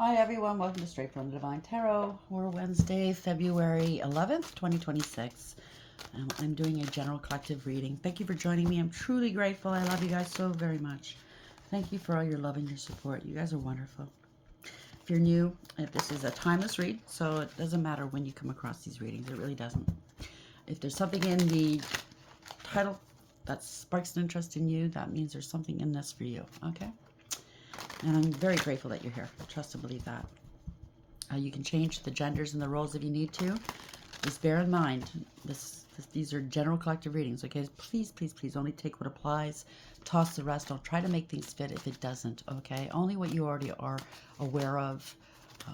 Hi everyone, welcome to Straight from the Divine Tarot. We're Wednesday, February 11th, 2026. I'm doing a general collective reading. Thank you for joining me. I'm truly grateful. I love you guys so very much. Thank you for all your love and your support. You guys are wonderful. If you're new, this is a timeless read, so it doesn't matter when you come across these readings. It really doesn't. If there's something in the title that sparks an interest in you, that means there's something in this for you, okay? And I'm very grateful that you're here. Trust and believe that. You can change the genders and the roles if you need to. Just bear in mind, these are general collective readings, okay? Please, please, please only take what applies. Toss the rest. Don't try to make things fit if it doesn't, okay? Only what you already are aware of.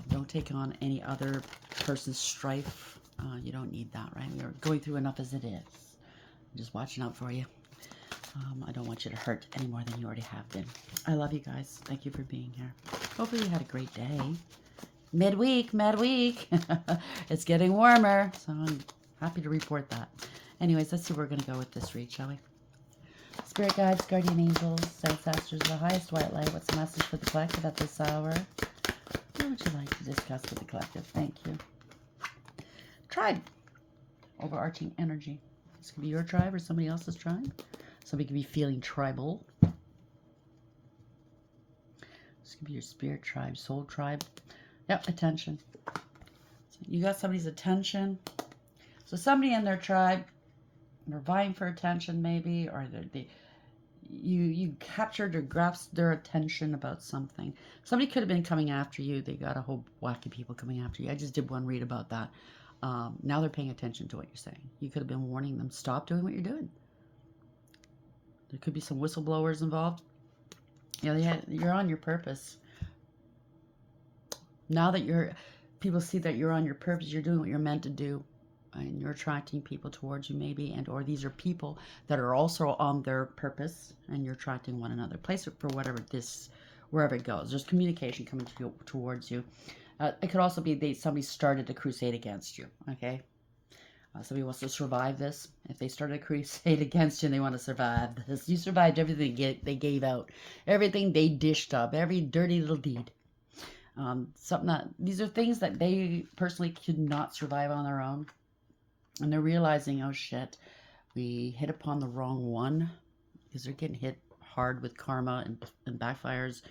Don't take on any other person's strife. You don't need that, right? You're going through enough as it is. I'm just watching out for you. I don't want you to hurt any more than you already have been. I love you guys. Thank you for being here. Hopefully you had a great day. Midweek. It's getting warmer, so I'm happy to report that. Anyways, let's see where we're going to go with this read, shall we? Spirit guides, guardian angels, ancestors, the highest white light. What's the message for the collective at this hour? What would you like to discuss with the collective? Thank you. Tribe. Overarching energy. This could be your tribe or somebody else's tribe. Somebody could be feeling tribal. This could be your spirit tribe, soul tribe. Yep, attention. So you got somebody's attention. So somebody in their tribe, they're vying for attention maybe, or you captured or grasped their attention about something. Somebody could have been coming after you. They got a whole whack of people coming after you. I just did one read about that. Now they're paying attention to what you're saying. You could have been warning them, stop doing what you're doing. There could be some whistleblowers involved. Yeah, you're on your purpose. Now that people see that you're on your purpose, you're doing what you're meant to do. And you're attracting people towards you maybe, or these are people that are also on their purpose, and you're attracting one another. Place it for wherever it goes. There's communication coming towards you. It could also be somebody started a crusade against you, okay? Somebody wants to survive this. If they started a crusade against you and they want to survive this, you survived everything they gave out, everything they dished up, every dirty little deed. These are things that they personally could not survive on their own. And they're realizing, oh shit, we hit upon the wrong one, because they're getting hit hard with karma and backfires.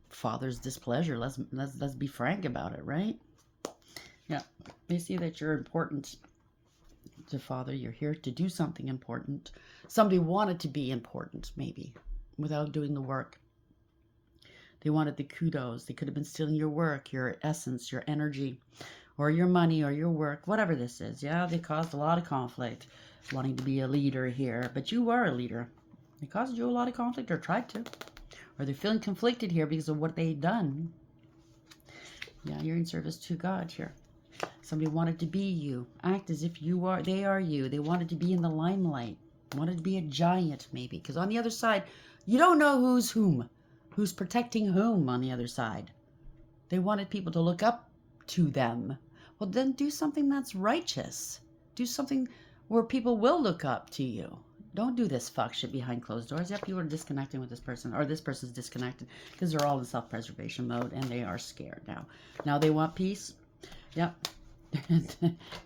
Father's displeasure. Let's be frank about it, right? Yeah, they see that you're important to Father. You're here to do something important. Somebody wanted to be important, maybe, without doing the work. They wanted the kudos. They could have been stealing your work, your essence, your energy, or your money, or your work, whatever this is. Yeah, they caused a lot of conflict, wanting to be a leader here. But you are a leader. They caused you a lot of conflict, or tried to. Or they're feeling conflicted here because of what they've done. Yeah, you're in service to God here. Somebody wanted to be you. Act as if they are you. They wanted to be in the limelight. Wanted to be a giant, maybe. Because on the other side, you don't know who's whom. Who's protecting whom on the other side. They wanted people to look up to them. Well, then do something that's righteous. Do something where people will look up to you. Don't do this fuck shit behind closed doors. Yep, people are disconnecting with this person, or this person's disconnected because they're all in self-preservation mode and they are scared now. Now they want peace. Yep.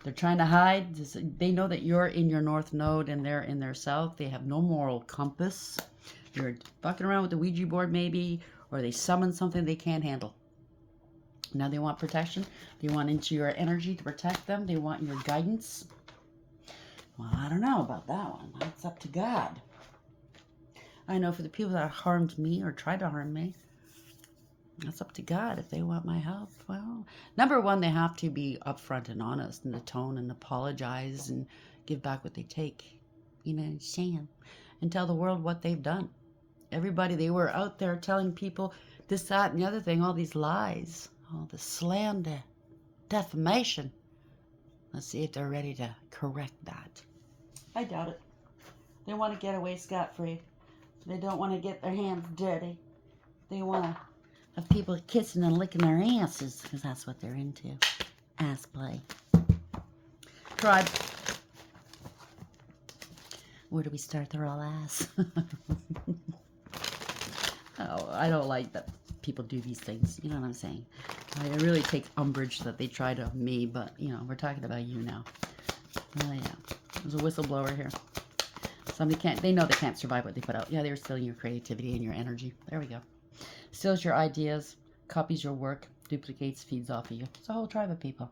They're trying to hide. They know that you're in your north node and they're in their south. They have no moral compass. You're fucking around with the Ouija board maybe, or they summon something they can't handle. Now they want protection. They want into your energy to protect them. They want your guidance. Well, I don't know about that one. That's up to God. I know for the people that harmed me or tried to harm me, that's up to God. If they want my help, well, number one, they have to be upfront and honest in the tone and apologize and give back what they take. You know what I'm saying? And tell the world what they've done. Everybody, they were out there telling people this, that, and the other thing, all these lies, all the slander, defamation. Let's see if they're ready to correct that. I doubt it. They want to get away scot-free. They don't want to get their hands dirty. They want to have people kissing and licking their asses, because that's what they're into. Ass play. Tribe. Where do we start? They're all ass. Oh, I don't like that people do these things. You know what I'm saying? I really take umbrage that they try to me, but, you know, we're talking about you now. Oh, yeah. There's a whistleblower here. Somebody can't, they know they can't survive what they put out. Yeah, they're stealing your creativity and your energy. There we go. Steals your ideas, copies your work, duplicates, feeds off of you. It's a whole tribe of people.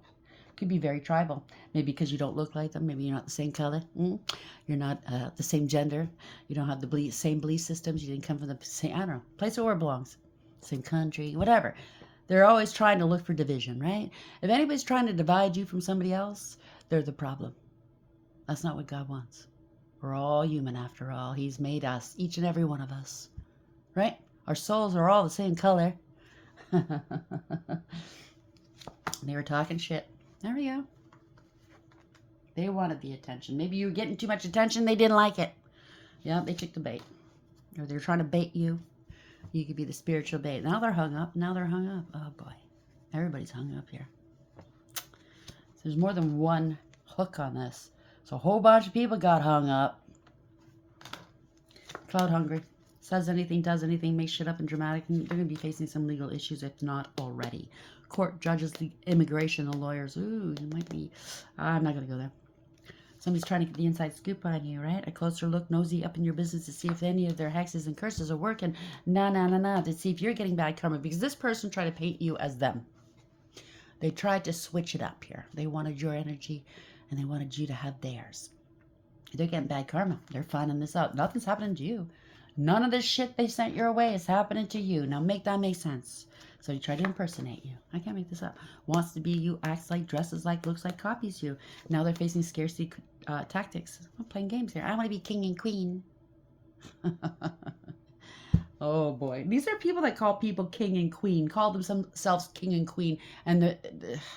Could be very tribal. Maybe because you don't look like them. Maybe you're not the same color. You're not the same gender. You don't have the same belief systems. You didn't come from the same, I don't know, place where it belongs. Same country, whatever. They're always trying to look for division, right? If anybody's trying to divide you from somebody else, they're the problem. That's not what God wants. We're all human after all. He's made us, each and every one of us, right? Our souls are all the same color. They were talking shit. There we go. They wanted the attention. Maybe you were getting too much attention. They didn't like it. Yeah, they took the bait. Or they're trying to bait you. You could be the spiritual bait. Now they're hung up. Now they're hung up. Oh, boy. Everybody's hung up here. So there's more than one hook on this. So a whole bunch of people got hung up. Cloud hungry. Says anything, does anything, makes shit up and dramatic. And they're going to be facing some legal issues, if not already. Court, judges, the immigration, the lawyers. Ooh, you might be... I'm not going to go there. Somebody's trying to get the inside scoop on you, right? A closer look, nosy up in your business to see if any of their hexes and curses are working. To see if you're getting bad karma. Because this person tried to paint you as them. They tried to switch it up here. They wanted your energy, and they wanted you to have theirs. They're getting bad karma. They're finding this out. Nothing's happening to you. None of this shit they sent your way is happening to you. Now make that make sense. So he tried to impersonate you. I can't make this up. Wants to be you, acts like, dresses like, looks like, copies you. Now they're facing scarcity tactics. I'm playing games here. I want to be king and queen. Oh boy. These are people that call people king and queen. Call themselves king and queen. And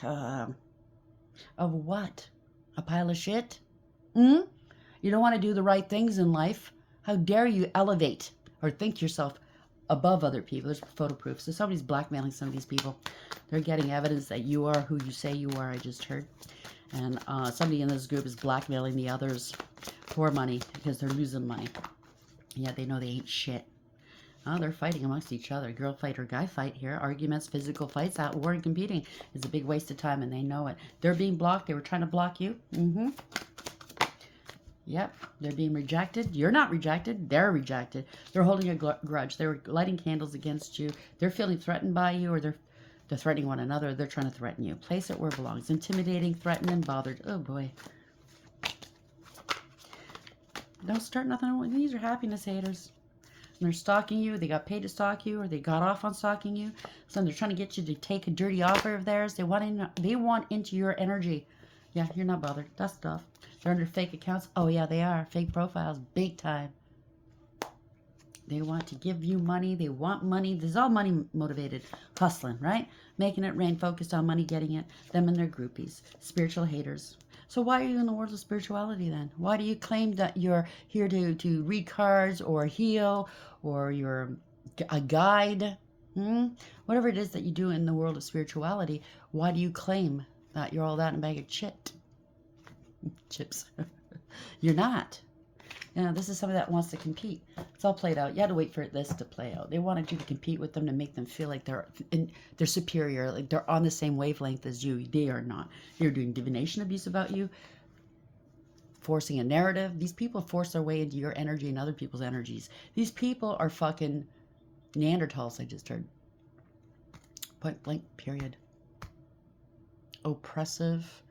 of what? A pile of shit? You don't want to do the right things in life. How dare you elevate or think yourself above other people? There's photo proof. So somebody's blackmailing some of these people. They're getting evidence that you are who you say you are, I just heard. And somebody in this group is blackmailing the others for money because they're losing money. Yeah, they know they ain't shit. Oh, they're fighting amongst each other. Girl fight or guy fight here. Arguments, physical fights, at war and competing is a big waste of time, and they know it. They're being blocked. They were trying to block you. Yep, they're being rejected. You're not rejected. They're rejected. They're holding a grudge. They're lighting candles against you. They're feeling threatened by you, or they're threatening one another. They're trying to threaten you. Place it where it belongs. Intimidating, threatened, and bothered. Oh, boy. Don't start nothing. These are happiness haters. And they're stalking you. They got paid to stalk you, or they got off on stalking you. So they're trying to get you to take a dirty offer of theirs. They want into your energy. Yeah, you're not bothered. Dust off. They're under fake accounts. Oh, yeah, they are. Fake profiles. Big time. They want to give you money. They want money. This is all money motivated. Hustling, right? Making it rain. Focused on money, getting it. Them and their groupies. Spiritual haters. So why are you in the world of spirituality then? Why do you claim that you're here to read cards or heal or you're a guide? Whatever it is that you do in the world of spirituality, why do you claim that you're all that in a bag of chips? You're not. You know, this is somebody that wants to compete. It's all played out. You had to wait for this to play out. They wanted you to compete with them to make them feel like they're superior, like they're on the same wavelength as you. They are not. They're doing divination abuse about you, forcing a narrative. These people force their way into your energy and other people's energies. These people are fucking Neanderthals, I just heard. Point blank, period. Oppressive,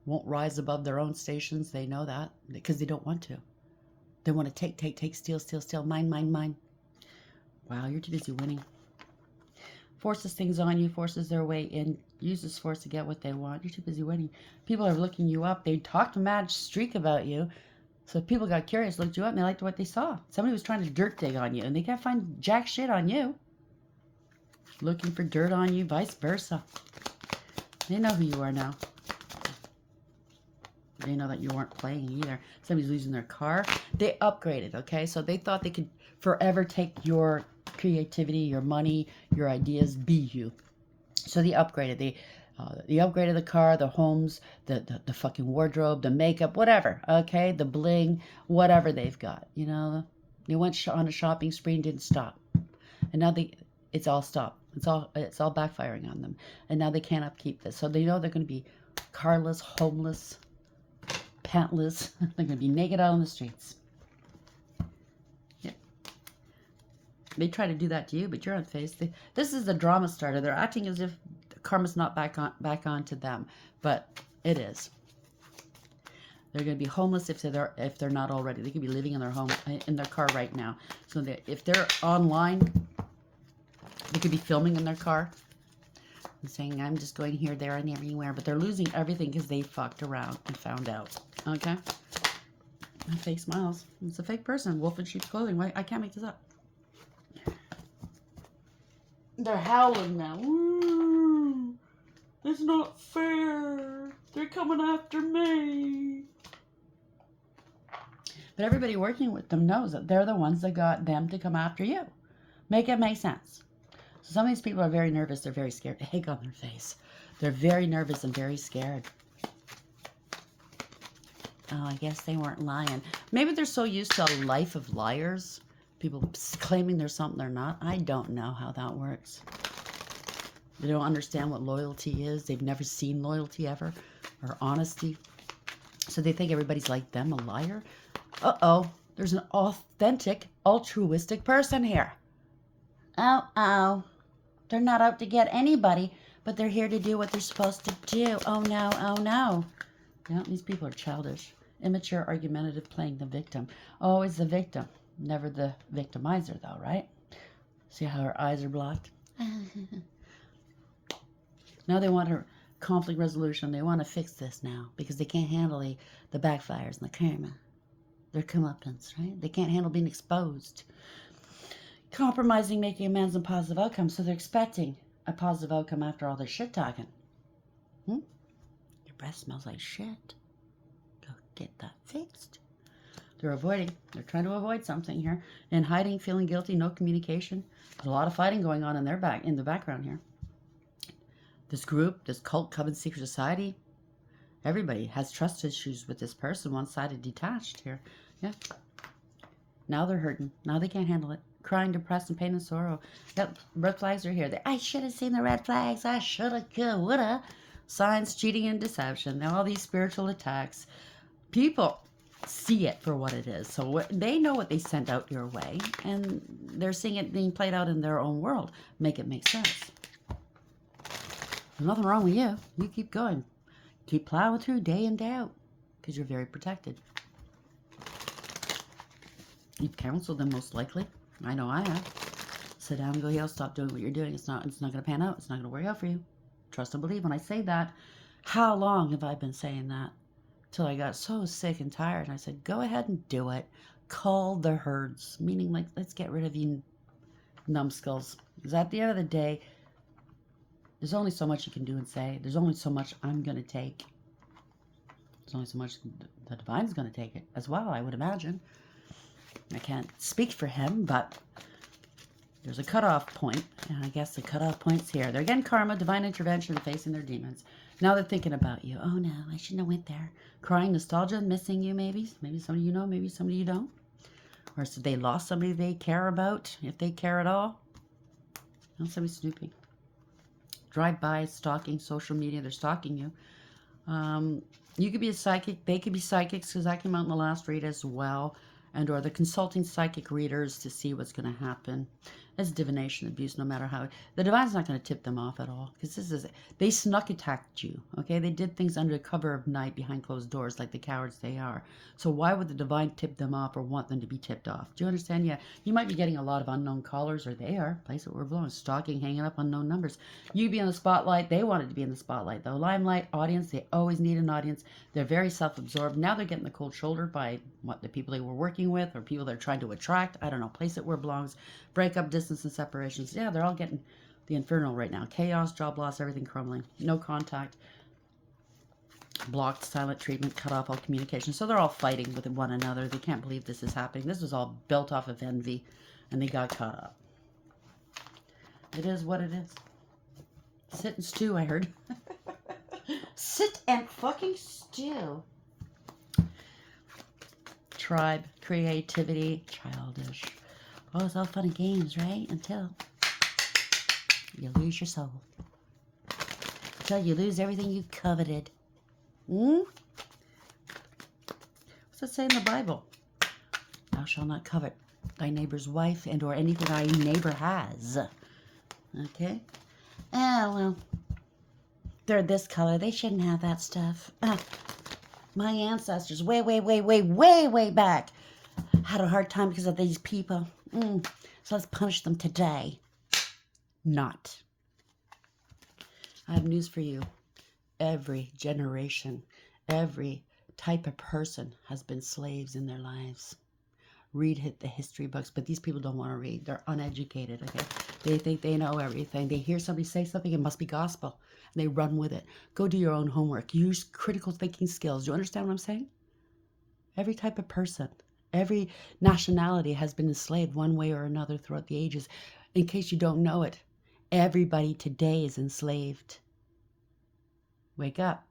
won't rise above their own stations. They know that because they don't want to. They want to take, steal, mine. Wow, you're too busy winning. Forces things on you, forces their way in, uses force to get what they want. You're too busy winning. People are looking you up. They talked a mad streak about you. So people got curious, looked you up, and they liked what they saw. Somebody was trying to dirt dig on you, and they can't find jack shit on you. Looking for dirt on you, vice versa. They know who you are now. They know that you weren't playing either. Somebody's losing their car. They upgraded, okay? So they thought they could forever take your creativity, your money, your ideas, be you. So they upgraded. They upgraded the car, the homes, the fucking wardrobe, the makeup, whatever, okay? The bling, whatever they've got, you know? They went on a shopping spree and didn't stop. And now it's all stopped. It's all backfiring on them. And now they can't upkeep this. So they know they're going to be carless, homeless, pantless. They're going to be naked out on the streets. Yeah. They try to do that to you, but you're unfazed. This is the drama starter. They're acting as if karma's not back on to them, but it is. They're going to be homeless if they're not already. They could be living in their car right now. So if they're online, they could be filming in their car and saying, "I'm just going here, there, and everywhere." But they're losing everything because they fucked around and found out. Okay? And fake smiles. It's a fake person. Wolf in sheep's clothing. Why? I can't make this up. They're howling now. Ooh, it's not fair. They're coming after me. But everybody working with them knows that they're the ones that got them to come after you. Make it make sense. So some of these people are very nervous. They're very scared. Egg on their face. They're very nervous and very scared. Oh, I guess they weren't lying. Maybe they're so used to a life of liars. People claiming they're something they're not. I don't know how that works. They don't understand what loyalty is. They've never seen loyalty ever. Or honesty. So they think everybody's like them, a liar. Uh-oh, there's an authentic, altruistic person here. Oh, they're not out to get anybody, but they're here to do what they're supposed to do. Oh no. Yeah, these people are childish, immature, argumentative, playing the victim. Always the victim, never the victimizer though, right? See how her eyes are blocked? Now they want her conflict resolution. They want to fix this now because they can't handle the backfires and the karma. Their comeuppance, right? They can't handle being exposed. Compromising, making amends, and positive outcomes. So they're expecting a positive outcome after all this shit talking. Your breath smells like shit. Go get that fixed. They're trying to avoid something here. And hiding, feeling guilty, no communication. There's a lot of fighting going on in the background here. This group, this cult, coven, secret society, everybody has trust issues with this person, one-sided, detached here. Yeah. Now they're hurting. Now they can't handle it. Crying, depressed, and pain and sorrow. Yep, red flags are here. I should have seen the red flags. I should have, could, would have. Signs, cheating, and deception. Now all these spiritual attacks. People see it for what it is. So they know what they sent out your way, and they're seeing it being played out in their own world. Make it make sense. There's nothing wrong with you. You keep going. Keep plowing through day in, day out, because you're very protected. You've counseled them most likely. I know I have. Sit down and go, yeah, stop doing what you're doing. It's not going to pan out. It's not going to work out for you. Trust and believe. When I say that, how long have I been saying that? Till I got so sick and tired. And I said, go ahead and do it. Call the herds. Meaning, like, let's get rid of you numbskulls. Because at the end of the day, there's only so much you can do and say. There's only so much I'm going to take. There's only so much the divine's going to take it as well, I would imagine. I can't speak for him, but there's a cutoff point, and I guess the cutoff point's here. They're getting karma, divine intervention, facing their demons. Now they're thinking about you. Oh no, I shouldn't have went there. Crying, nostalgia, missing you maybe. Maybe somebody you know, maybe somebody you don't. Or so they lost somebody they care about, if they care at all. No, somebody's snooping. Drive-by, stalking, social media, they're stalking you. You could be a psychic, they could be psychics, because that came out in the last read as well. And or the consulting psychic readers to see what's going to happen. It's divination abuse, no matter how. The divine's not going to tip them off at all. Because they snuck attacked you. Okay? They did things under cover of night behind closed doors like the cowards they are. So why would the divine tip them off or want them to be tipped off? Do you understand? Yeah. You might be getting a lot of unknown callers, or they are. Place it where we're blowing. Stalking, hanging up unknown numbers. You be in the spotlight. They wanted to be in the spotlight. The limelight, audience, they always need an audience. They're very self-absorbed. Now they're getting the cold shoulder by the people they were working with or people they're trying to attract. I don't know. Place it where it belongs. Breakup, distance, and separations. Yeah, they're all getting the infernal right now. Chaos, job loss, everything crumbling. No contact. Blocked, silent treatment, cut off all communication. So they're all fighting with one another. They can't believe this is happening. This was all built off of envy, and they got caught up. It is what it is. Sit and stew, I heard. Sit and fucking stew. Tribe, creativity, childish. Oh, it's all fun and games, right? Until you lose your soul. Until you lose everything you coveted. What's it say in the Bible? Thou shalt not covet thy neighbor's wife and or anything thy neighbor has. Okay? Well, they're this color. They shouldn't have that stuff. My ancestors, way back, had a hard time because of these people. So let's punish them today. Not. I have news for you. Every generation, every type of person has been slaves in their lives. Read the history books, but these people don't want to read. They're uneducated, okay? They think they know everything. They hear somebody say something, it must be gospel. And they run with it. Go do your own homework. Use critical thinking skills. Do you understand what I'm saying? Every type of person, every nationality has been enslaved one way or another throughout the ages. In case you don't know it, everybody today is enslaved. Wake up.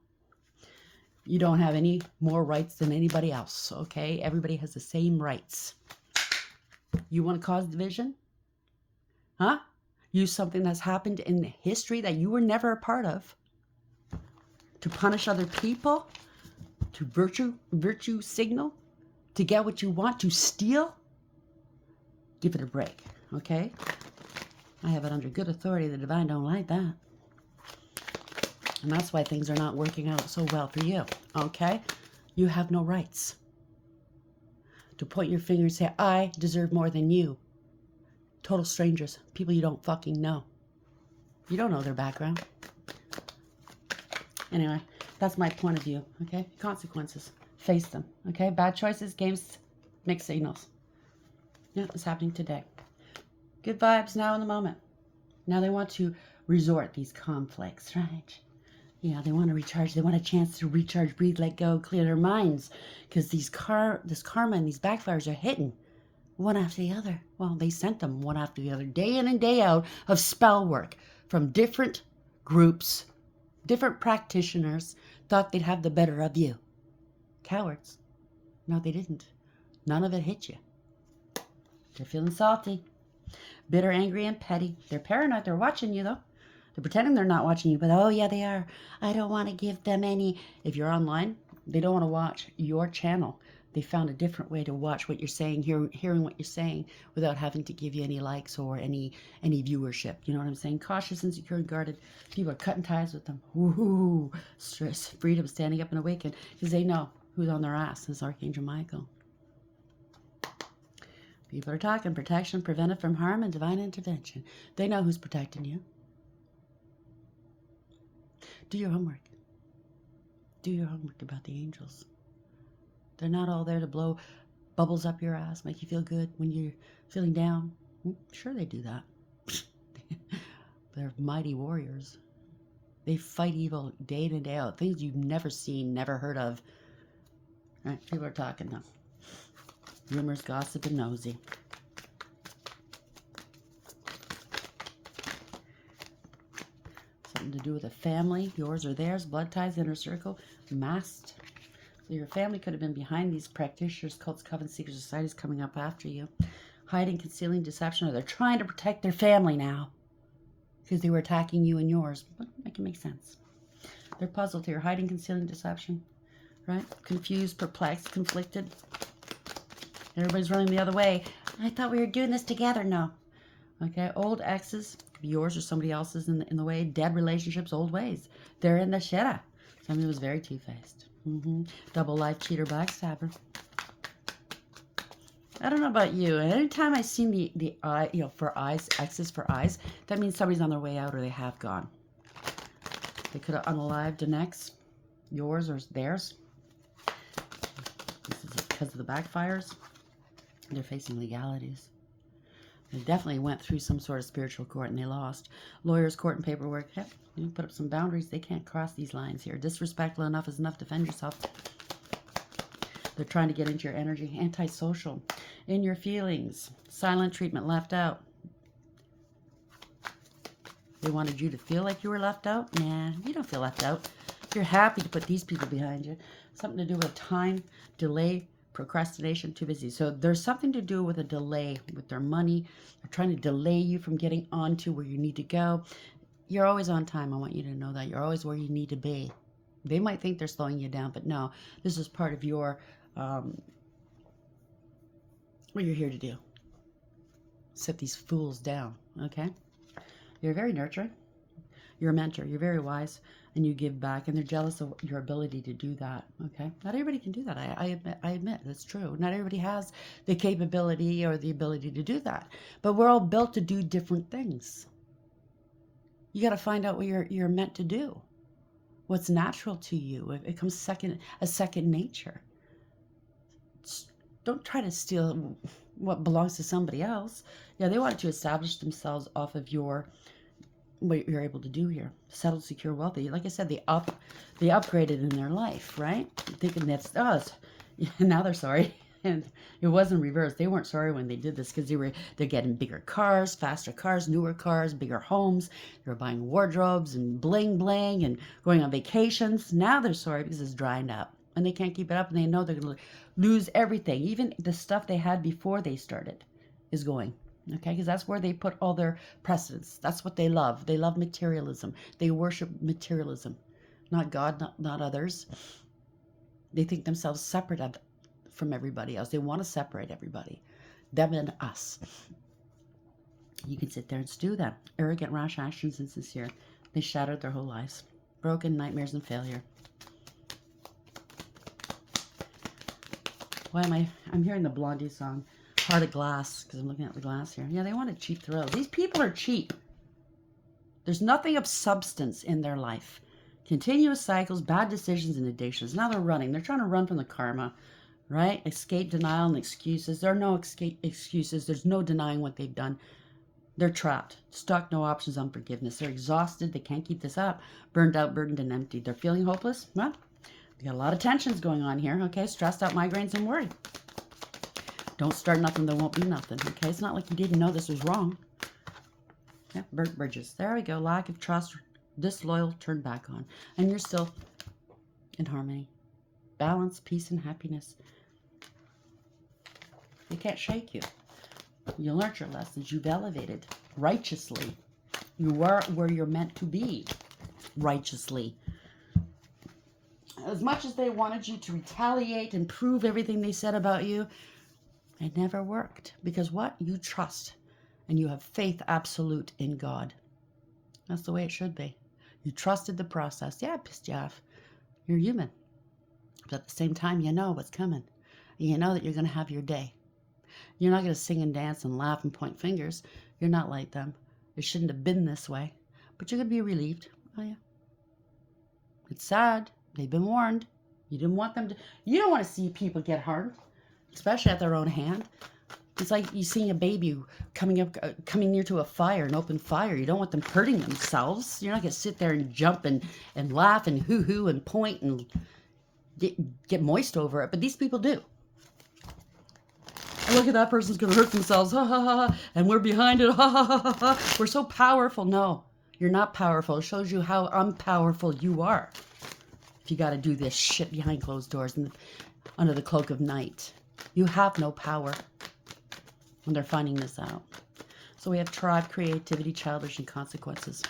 You don't have any more rights than anybody else, okay? Everybody has the same rights. You want to cause division? Huh? Use something that's happened in history that you were never a part of to punish other people, to virtue signal, to get what you want, to steal? Give it a break, okay? I have it under good authority. The divine don't like that. And that's why things are not working out so well for you, okay? You have no rights to point your finger and say, I deserve more than you. Total strangers, people you don't fucking know. You don't know their background. Anyway, that's my point of view, okay? Consequences. Face them, okay? Bad choices, games, mixed signals. Yeah, it's happening today. Good vibes now in the moment. Now they want to resort these conflicts, right? Yeah, they want to recharge. They want a chance to recharge, breathe, let go, clear their minds. Because this karma and these backfires are hitting one after the other. Well, they sent them one after the other, day in and day out, of spell work from different groups, different practitioners, thought they'd have the better of you. Cowards. No, they didn't. None of it hit you. They're feeling salty, bitter, angry, and petty. They're paranoid. They're watching you, though. They're pretending they're not watching you, but oh yeah, they are. I don't want to give them any. If you're online, they don't want to watch your channel. They found a different way to watch what you're saying, hearing what you're saying, without having to give you any likes or any viewership. You know what I'm saying? Cautious, insecure, and guarded. People are cutting ties with them. Woohoo! Stress, freedom, standing up and awaken, because they know who's on their ass. It's Archangel Michael. People are talking protection, preventive from harm, and divine intervention. They know who's protecting you. Do your homework. Do your homework about the angels. They're not all there to blow bubbles up your ass, make you feel good when you're feeling down. Sure they do that. They're mighty warriors. They fight evil day in and day out. Things you've never seen, never heard of. All right, people are talking now. Rumors, gossip, and nosy. Something to do with a family, yours or theirs, blood ties, inner circle, masked. So your family could have been behind these practitioners, cults, covens, secret societies coming up after you. Hiding, concealing, deception, or they're trying to protect their family now because they were attacking you and yours. But that can make sense. They're puzzled here. Hiding, concealing, deception. Right? Confused, perplexed, conflicted. Everybody's running the other way. I thought we were doing this together. No. Okay, old exes, could be yours or somebody else's in the way. Dead relationships, old ways. They're in the shitter. Somebody was very two-faced. Double life, cheater, backstabber. I don't know about you. Anytime I see the eye, for eyes, X's for eyes, that means somebody's on their way out or they have gone. They could have unalived an ex, yours or theirs. This is because of the backfires. They're facing legalities. They definitely went through some sort of spiritual court and they lost. Lawyers, court, and paperwork. Yep, you put up some boundaries. They can't cross these lines here. Disrespectful enough is enough. Defend yourself. They're trying to get into your energy. Antisocial. In your feelings. Silent treatment. Left out. They wanted you to feel like you were left out? Nah, you don't feel left out. You're happy to put these people behind you. Something to do with time, delay, procrastination, too busy. So there's something to do with a delay with their money. They're trying to delay you from getting on to where you need to go. You're always on time. I want you to know that. You're always where you need to be. They might think they're slowing you down, but no, this is part of your, what you're here to do. Sit these fools down, okay? You're very nurturing. You're a mentor. You're very wise, and you give back, and they're jealous of your ability to do that, okay? Not everybody can do that. I admit that's true. Not everybody has the capability or the ability to do that, but we're all built to do different things. You got to find out what you're meant to do. What's natural to you. It comes a second nature. Don't try to steal what belongs to somebody else. Yeah, they wanted to establish themselves off of what you're able to do here. Settled, secure, wealthy. Like I said, they upgraded in their life, right? Thinking that's us. Now they're sorry. And it wasn't reversed. They weren't sorry when they did this because they're getting bigger cars, faster cars, newer cars, bigger homes. They were buying wardrobes and bling bling and going on vacations. Now they're sorry because it's drying up and they can't keep it up and they know they're going to lose everything. Even the stuff they had before they started is going. Okay, because that's where they put all their precedence. That's what they love. They love materialism. They worship materialism, not God, not others. They think themselves separate from everybody else. They want to separate everybody, them and us. You can sit there and stew them. Arrogant, rash actions, insincere. They shattered their whole lives. Broken, nightmares, and failure. Why am I'm hearing the Blondie song, Heart of Glass, because I'm looking at the glass here. Yeah, they want a cheap thrill. These people are cheap. There's nothing of substance in their life. Continuous cycles, bad decisions, and addictions. Now they're running. They're trying to run from the karma. Right? Escape, denial, and excuses. There are no excuses. There's no denying what they've done. They're trapped. Stuck, no options on forgiveness. They're exhausted. They can't keep this up. Burned out, burdened, and empty. They're feeling hopeless. Well, they got a lot of tensions going on here. Okay? Stressed out, migraines, and worry. Don't start nothing. There won't be nothing. Okay? It's not like you didn't know this was wrong. Yeah, burnt bridges. There we go. Lack of trust. Disloyal, turned back on. And you're still in harmony. Balance, peace, and happiness. They can't shake you. You learned your lessons. You've elevated righteously. You are where you're meant to be righteously. As much as they wanted you to retaliate and prove everything they said about you, it never worked. Because what? You trust. And you have faith absolute in God. That's the way it should be. You trusted the process. Yeah, it pissed you off. You're human. But at the same time, you know what's coming. You know that you're going to have your day. You're not going to sing and dance and laugh and point fingers. You're not like them. It shouldn't have been this way. But you're going to be relieved. Oh, yeah. It's sad. They've been warned. You didn't want them to. You don't want to see people get harmed, especially at their own hand. It's like you seeing a baby coming near to a fire, an open fire. You don't want them hurting themselves. You're not going to sit there and jump and laugh and hoo-hoo and point and get moist over it. But these people do. Look at that person's going to hurt themselves. Ha, ha, ha, ha. And we're behind it. Ha, ha, ha, ha, ha. We're so powerful. No, you're not powerful. It shows you how unpowerful you are. If you got to do this shit behind closed doors and under the cloak of night. You have no power. When they're finding this out. So we have tribe, creativity, childish, and consequences.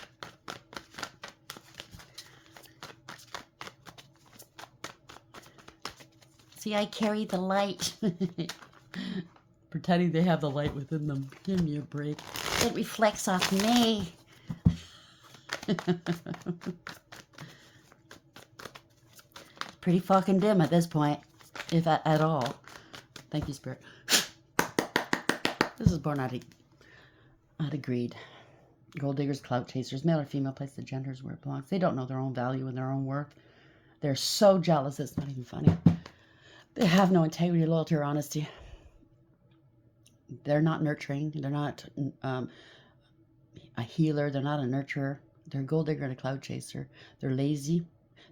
See, I carry the light. Pretending they have the light within them. Give me a break. It reflects off me. Pretty fucking dim at this point, if at all. Thank you, Spirit. This is born out of greed. Gold diggers, clout chasers, male or female, place the genders where it belongs. They don't know their own value and their own worth. They're so jealous, it's not even funny. They have no integrity, loyalty, or honesty. They're not nurturing. They're not a healer. They're not a nurturer. They're a gold digger and a clout chaser. They're lazy.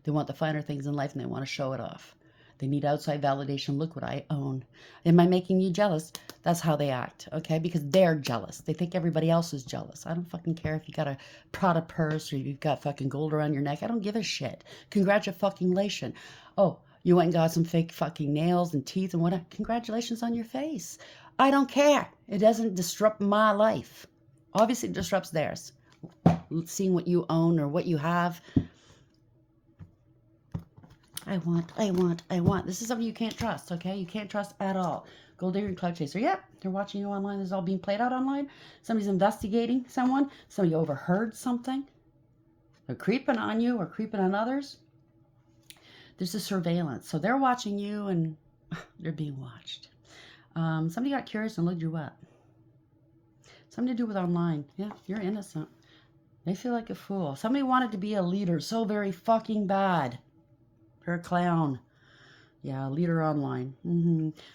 They want the finer things in life and they want to show it off. They need outside validation. Look what I own. Am I making you jealous? That's how they act, okay? Because they're jealous. They think everybody else is jealous. I don't fucking care if you got a Prada purse or you've got fucking gold around your neck. I don't give a shit. Congratulations. Oh, You went and got some fake fucking nails and teeth and what? Congratulations on your face. I don't care. It doesn't disrupt my life. Obviously, it disrupts theirs. Seeing what you own or what you have. I want. This is something you can't trust, okay? You can't trust at all. Gold digger and cloud chaser. Yep, they're watching you online. This is all being played out online. Somebody's investigating someone. Somebody overheard something. They're creeping on you or creeping on others. There's a surveillance. So they're watching you and they're being watched. Somebody got curious and looked you up. Something to do with online. Yeah, you're innocent. They feel like a fool. Somebody wanted to be a leader so very fucking bad. They're a clown. Yeah, leader online.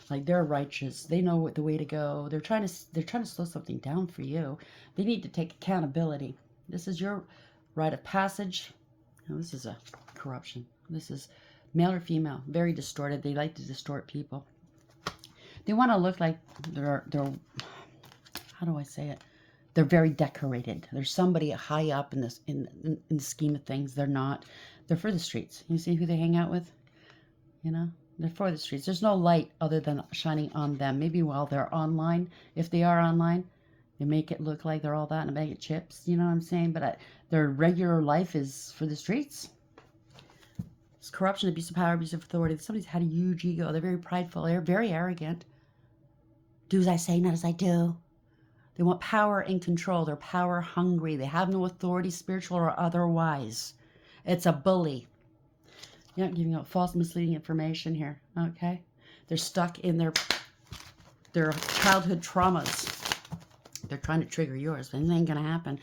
Like they're righteous. They know what the way to go. They're trying to slow something down for you. They need to take accountability. This is your rite of passage. Now, this is a corruption. This is male or female. Very distorted. They like to distort people. They want to look like they're how do I say it? They're very decorated. There's somebody high up in this in the scheme of things. They're not. They're for the streets. You see who they hang out with? You know, they're for the streets. There's no light other than shining on them. Maybe while they're online, if they are online, they make it look like they're all that in a bag of chips. You know what I'm saying? But their regular life is for the streets. It's corruption, abuse of power, abuse of authority. Somebody's had a huge ego. They're very prideful. They're very arrogant. Do as I say, not as I do. They want power and control. They're power hungry. They have no authority, spiritual or otherwise. It's a bully. You're not giving out false, misleading information here. Okay? They're stuck in their childhood traumas. They're trying to trigger yours, but it ain't going to happen.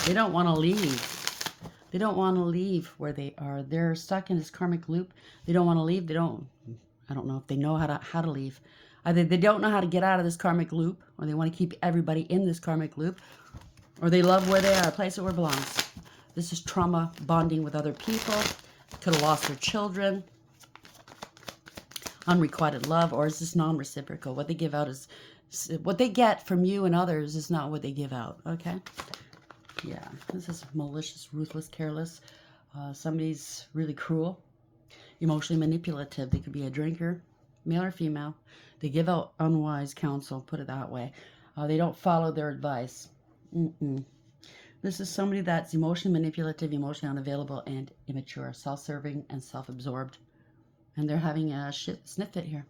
They don't want to leave. They don't want to leave where they are. They're stuck in this karmic loop. They don't want to leave. I don't know if they know how to leave. Either they don't know how to get out of this karmic loop, or they want to keep everybody in this karmic loop, or they love where they are, a place where it belongs. This is trauma bonding with other people. Could have lost their children. Unrequited love, or is this non-reciprocal? What they give out is, what they get from you and others is not what they give out, okay? Yeah, this is malicious, ruthless, careless. Somebody's really cruel, emotionally manipulative. They could be a drinker, male or female. They give out unwise counsel, put it that way. They don't follow their advice. This is somebody that's emotionally manipulative, emotionally unavailable, and immature, self-serving, and self-absorbed. And they're having a sniff fit here.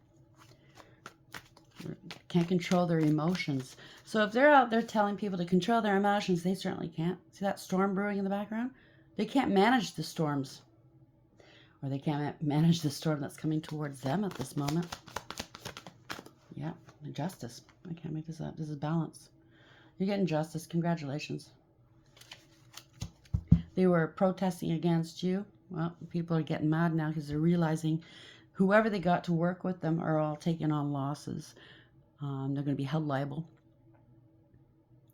Can't control their emotions. So if they're out there telling people to control their emotions, they certainly can't. See that storm brewing in the background? They can't manage the storms. Or they can't manage the storm that's coming towards them at this moment. Yeah, justice. I can't make this up. This is balance. You're getting justice. Congratulations. They were protesting against you. Well, people are getting mad now because they're realizing whoever they got to work with them are all taking on losses. They're going to be held liable.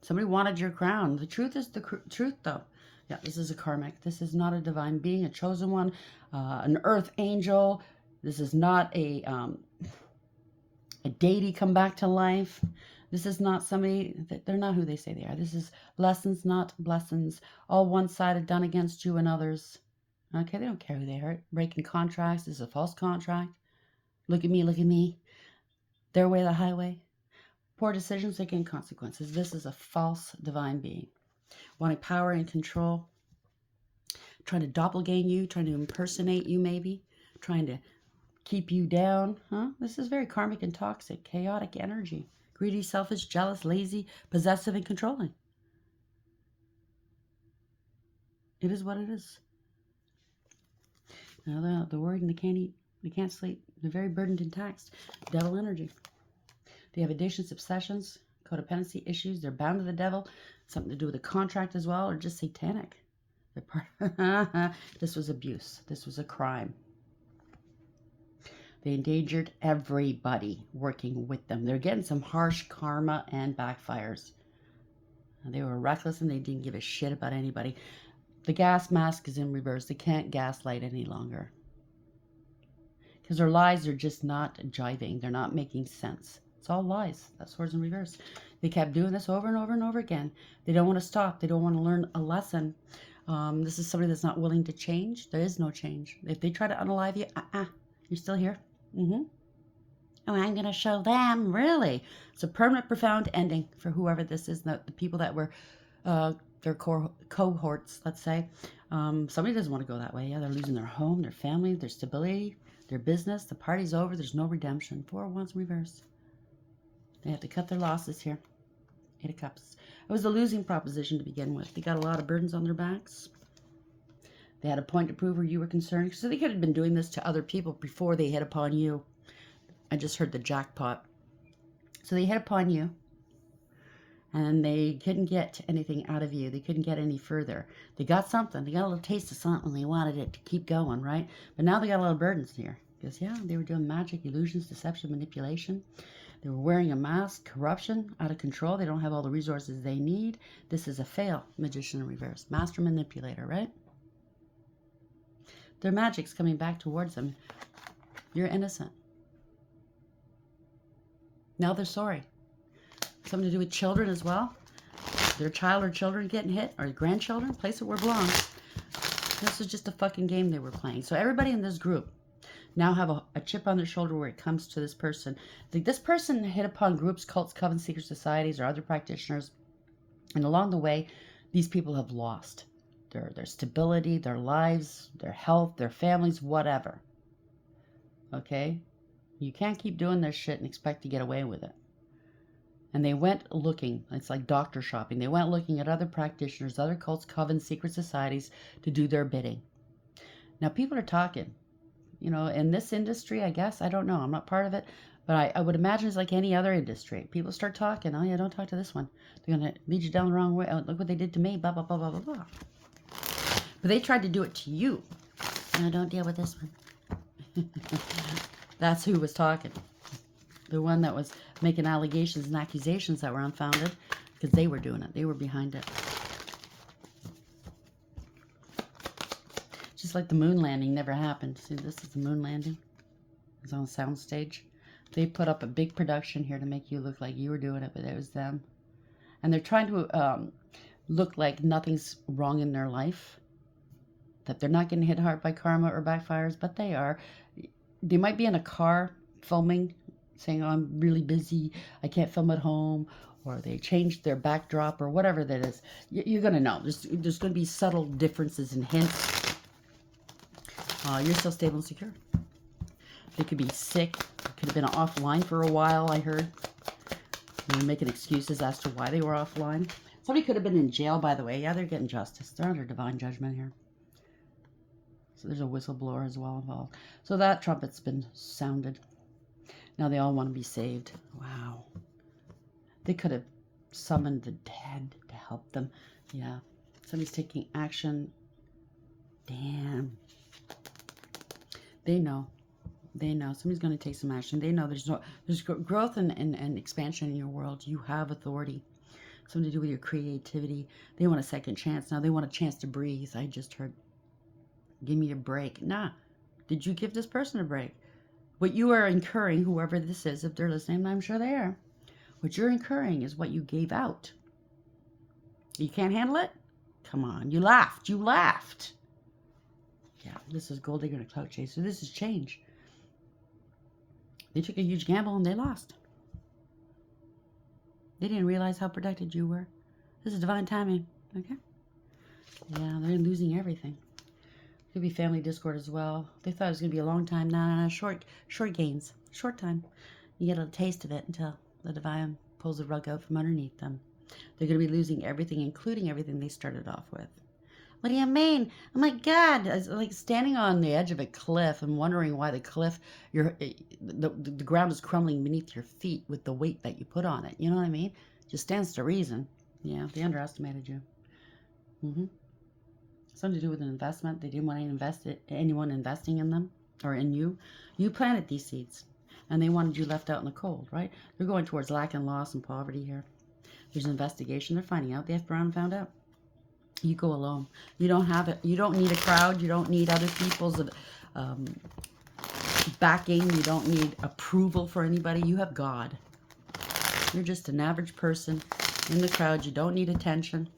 Somebody wanted your crown. The truth is the truth, though. Yeah, this is a karmic. This is not a divine being, a chosen one, an earth angel. This is not a deity come back to life. This is not somebody, they're not who they say they are. This is lessons, not blessings. All one-sided, done against you and others. Okay, they don't care who they are. Breaking contracts. This is a false contract. Look at me. Their way, the highway. Poor decisions, they gain consequences. This is a false divine being. Wanting power and control. Trying to doppelganger you, trying to impersonate you maybe. Trying to keep you down. This is very karmic and toxic, chaotic energy. Greedy, selfish, jealous, lazy, possessive, and controlling. It is what it is. Now they're worried and they can't eat. They can't sleep. They're very burdened and taxed. Devil energy. They have addictions, obsessions, codependency issues. They're bound to the devil. Something to do with a contract as well, or just satanic. This was abuse. This was a crime. They endangered everybody working with them. They're getting some harsh karma and backfires. They were reckless and they didn't give a shit about anybody. The gas mask is in reverse. They can't gaslight any longer. Because their lies are just not jiving. They're not making sense. It's all lies. That sword's in reverse. They kept doing this over and over and over again. They don't want to stop. They don't want to learn a lesson. This is somebody that's not willing to change. There is no change. If they try to unalive you, you're still here. Oh, I'm going to show them. Really? It's a permanent, profound ending for whoever this is, the people that were their cohorts, let's say. Somebody doesn't want to go that way. Yeah, they're losing their home, their family, their stability, their business. The party's over. There's no redemption. 4 of Wands in reverse. They have to cut their losses here. 8 of Cups. It was a losing proposition to begin with. They got a lot of burdens on their backs. They had a point to prove where you were concerned. So they could have been doing this to other people before they hit upon you. I just heard the jackpot. So they hit upon you. And they couldn't get anything out of you. They couldn't get any further. They got something. They got a little taste of something. They wanted it to keep going, right? But now they got a lot of burdens here. Because, yeah, they were doing magic, illusions, deception, manipulation. They were wearing a mask, corruption, out of control. They don't have all the resources they need. This is a fail, Magician in reverse. Master manipulator, right? Their magic's coming back towards them. You're innocent. Now they're sorry. Something to do with children as well. Their child or children getting hit, or grandchildren, place it where it belongs. This is just a fucking game they were playing. So everybody in this group now have a chip on their shoulder where it comes to this person. This person hit upon groups, cults, covens, secret societies, or other practitioners. And along the way, these people have lost their stability, their lives, their health, their families, whatever. Okay? You can't keep doing this shit and expect to get away with it. And they went looking. It's like doctor shopping. They went looking at other practitioners, other cults, covens, secret societies to do their bidding. Now, people are talking. You know, in this industry, I guess, I don't know. I'm not part of it. But I would imagine it's like any other industry. People start talking. Oh, yeah, don't talk to this one. They're going to lead you down the wrong way. Oh, look what they did to me. Blah, blah, blah, blah, blah, blah. But they tried to do it to you. No, don't deal with this one. That's who was talking. The one that was making allegations and accusations that were unfounded, because they were doing it. They were behind it. Just like the moon landing never happened. See, this is the moon landing. It's on a sound stage. They put up a big production here to make you look like you were doing it, but it was them. And they're trying to look like nothing's wrong in their life. That they're not getting hit hard by karma or backfires, but they are. They might be in a car filming, saying, oh, I'm really busy, I can't film at home, or they changed their backdrop, or whatever that is. You're going to know. There's going to be subtle differences and hints. You're still stable and secure. They could be sick. Could have been offline for a while, I heard. They're making excuses as to why they were offline. Somebody could have been in jail, by the way. Yeah, they're getting justice. They're under divine judgment here. So there's a whistleblower as well involved. So that trumpet's been sounded. Now they all want to be saved. Wow. They could have summoned the dead to help them. Yeah. Somebody's taking action. Damn. They know. They know. Somebody's going to take some action. They know there's growth and expansion in your world. You have authority. Something to do with your creativity. They want a second chance. Now they want a chance to breathe. I just heard, give me a break. Nah. Did you give this person a break? What you are incurring, whoever this is, if they're listening, I'm sure they are. What you're incurring is what you gave out. You can't handle it? Come on. You laughed. You laughed. Yeah, this is gold digger and a clout chaser. This is change. They took a huge gamble and they lost. They didn't realize how protected you were. This is divine timing. Okay? Yeah, they're losing everything. Could be family discord as well. They thought it was going to be a long time. Nah, short gains. Short time. You get a taste of it until the divine pulls the rug out from underneath them. They're going to be losing everything, including everything they started off with. What do you mean? Oh my God. It's like standing on the edge of a cliff and wondering why the cliff, the ground is crumbling beneath your feet with the weight that you put on it. You know what I mean? Just stands to reason. Yeah, they underestimated you. Something to do with an investment. They didn't want anyone investing in them or in you. You planted these seeds, and they wanted you left out in the cold, right? They're going towards lack and loss and poverty here. There's an investigation. They're finding out. They have found out. You go alone. You don't have it. You don't need a crowd. You don't need other people's backing. You don't need approval for anybody. You have God. You're just an average person in the crowd. You don't need attention.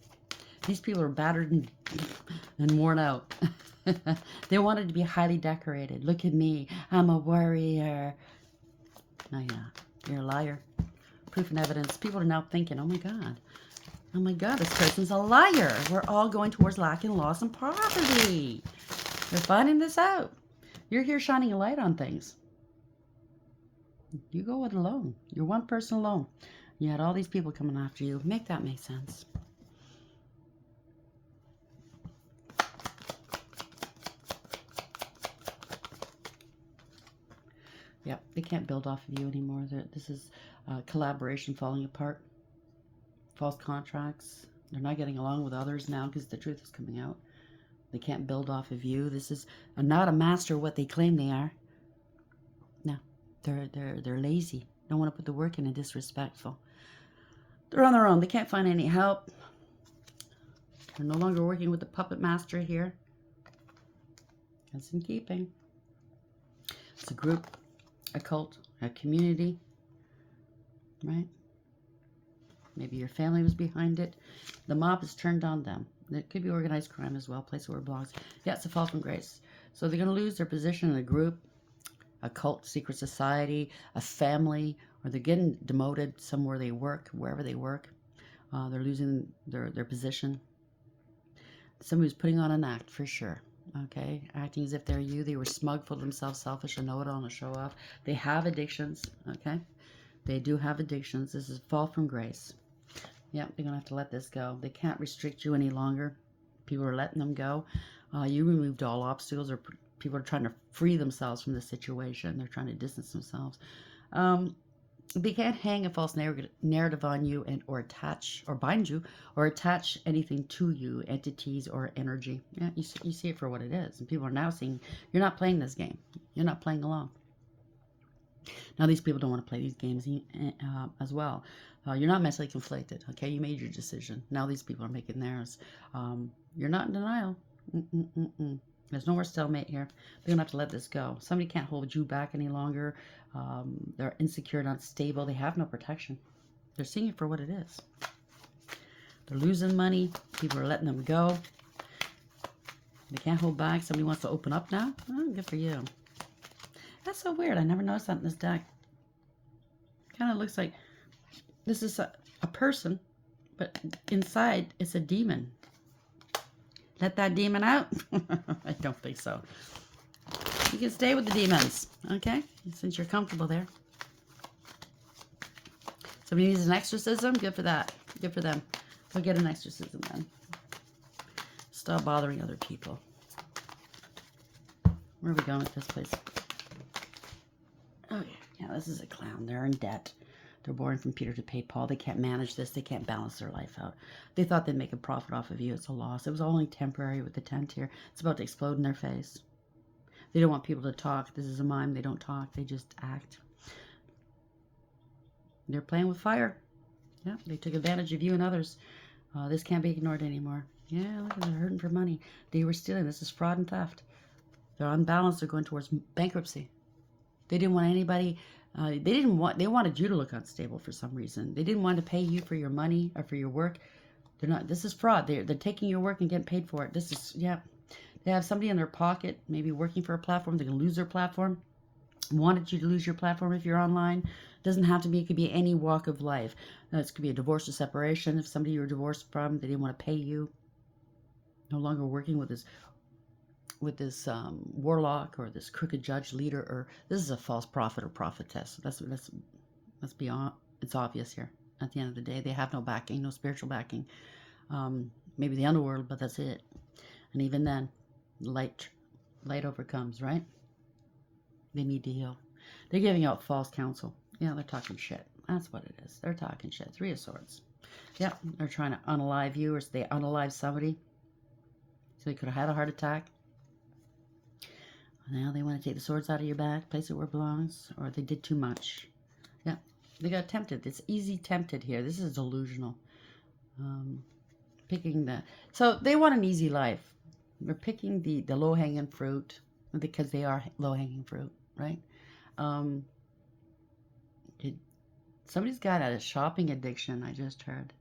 These people are battered and worn out. They wanted to be highly decorated. Look at me. I'm a warrior. No, you're not. You're a liar. Proof and evidence. People are now thinking, oh my God. Oh my God, this person's a liar. We're all going towards lack and loss and poverty. They're finding this out. You're here shining a light on things. You go it alone. You're one person alone. You had all these people coming after you. Make that make sense. Yep, they can't build off of you anymore. This is collaboration falling apart. False contracts. They're not getting along with others now because the truth is coming out. They can't build off of you. This is not a master of what they claim they are. No, they're lazy. Don't want to put the work in and disrespectful. They're on their own. They can't find any help. They're no longer working with the puppet master here. That's in keeping. It's a group, a cult, a community, right? Maybe your family was behind it. The mob has turned on them. It could be organized crime as well, place where it belongs. Yeah, it's a fall from grace. So they're going to lose their position in a group, a cult, secret society, a family, or they're getting demoted somewhere they work, wherever they work. They're losing their position. Somebody who's putting on an act for sure. Okay, acting as if they're you. They were smug, full of themselves, selfish, and know-it-all, and a show-off. They have addictions. Okay, they do have addictions. This is fall from grace. Yep, they're gonna have to let this go. They can't restrict you any longer. People are letting them go. You removed all obstacles, or people are trying to free themselves from the situation. They're trying to distance themselves. They can't hang a false narrative on you or attach or bind you or attach anything to you, entities or energy. Yeah, you see it for what it is. And people are now seeing you're not playing this game. You're not playing along. Now, these people don't want to play these games as well. You're not mentally conflicted. Okay, you made your decision. Now these people are making theirs. You're not in denial. There's no more stalemate here. They're going to have to let this go. Somebody can't hold you back any longer. They're insecure and unstable. They have no protection. They're seeing it for what it is. They're losing money. People are letting them go. They can't hold back. Somebody wants to open up now. Oh, good for you. That's so weird. I never noticed that in this deck. Kind of looks like this is a person, but inside it's a demon. Let that demon out? I don't think so. You can stay with the demons, okay? Since you're comfortable there. Somebody needs an exorcism? Good for that. Good for them. Go get an exorcism then. Stop bothering other people. Where are we going with this place? Oh, yeah, this is a clown. They're in debt. They're borrowing from Peter to pay Paul. They can't manage this. They can't balance their life out. They thought they'd make a profit off of you. It's a loss. It was only temporary with the tent here. It's about to explode in their face. They don't want people to talk. This is a mime. They don't talk. They just act. They're playing with fire. Yeah, they took advantage of you and others. This can't be ignored anymore. Yeah, look at them hurting for money. They were stealing. This is fraud and theft. They're unbalanced. They're going towards bankruptcy. They didn't want anybody... they wanted you to look unstable for some reason. They didn't want to pay you for your money or for your work. They're not. This is fraud. They're taking your work and getting paid for it. This is, yeah. They have somebody in their pocket, maybe working for a platform. They're going to lose their platform. Wanted you to lose your platform if you're online. Doesn't have to be. It could be any walk of life. This could be a divorce or separation. If somebody you were divorced from, they didn't want to pay you. No longer working with this warlock or this crooked judge leader, or this is a false prophet or prophetess. Let's be on. It's obvious here. At the end of the day, they have no backing, no spiritual backing. Maybe the underworld, but that's it. And even then, light overcomes, right? They need to heal. They're giving out false counsel. Yeah, they're talking shit. That's what it is. They're talking shit. 3 of Swords. Yeah, they're trying to unalive you, or they unalive somebody. So they could have had a heart attack. Now they want to take the swords out of your back, place it where it belongs, or they did too much. Yeah, they got tempted. It's easy tempted here. This is delusional. So they want an easy life. They're picking the low-hanging fruit because they are low-hanging fruit, right? Somebody's got a shopping addiction, I just heard.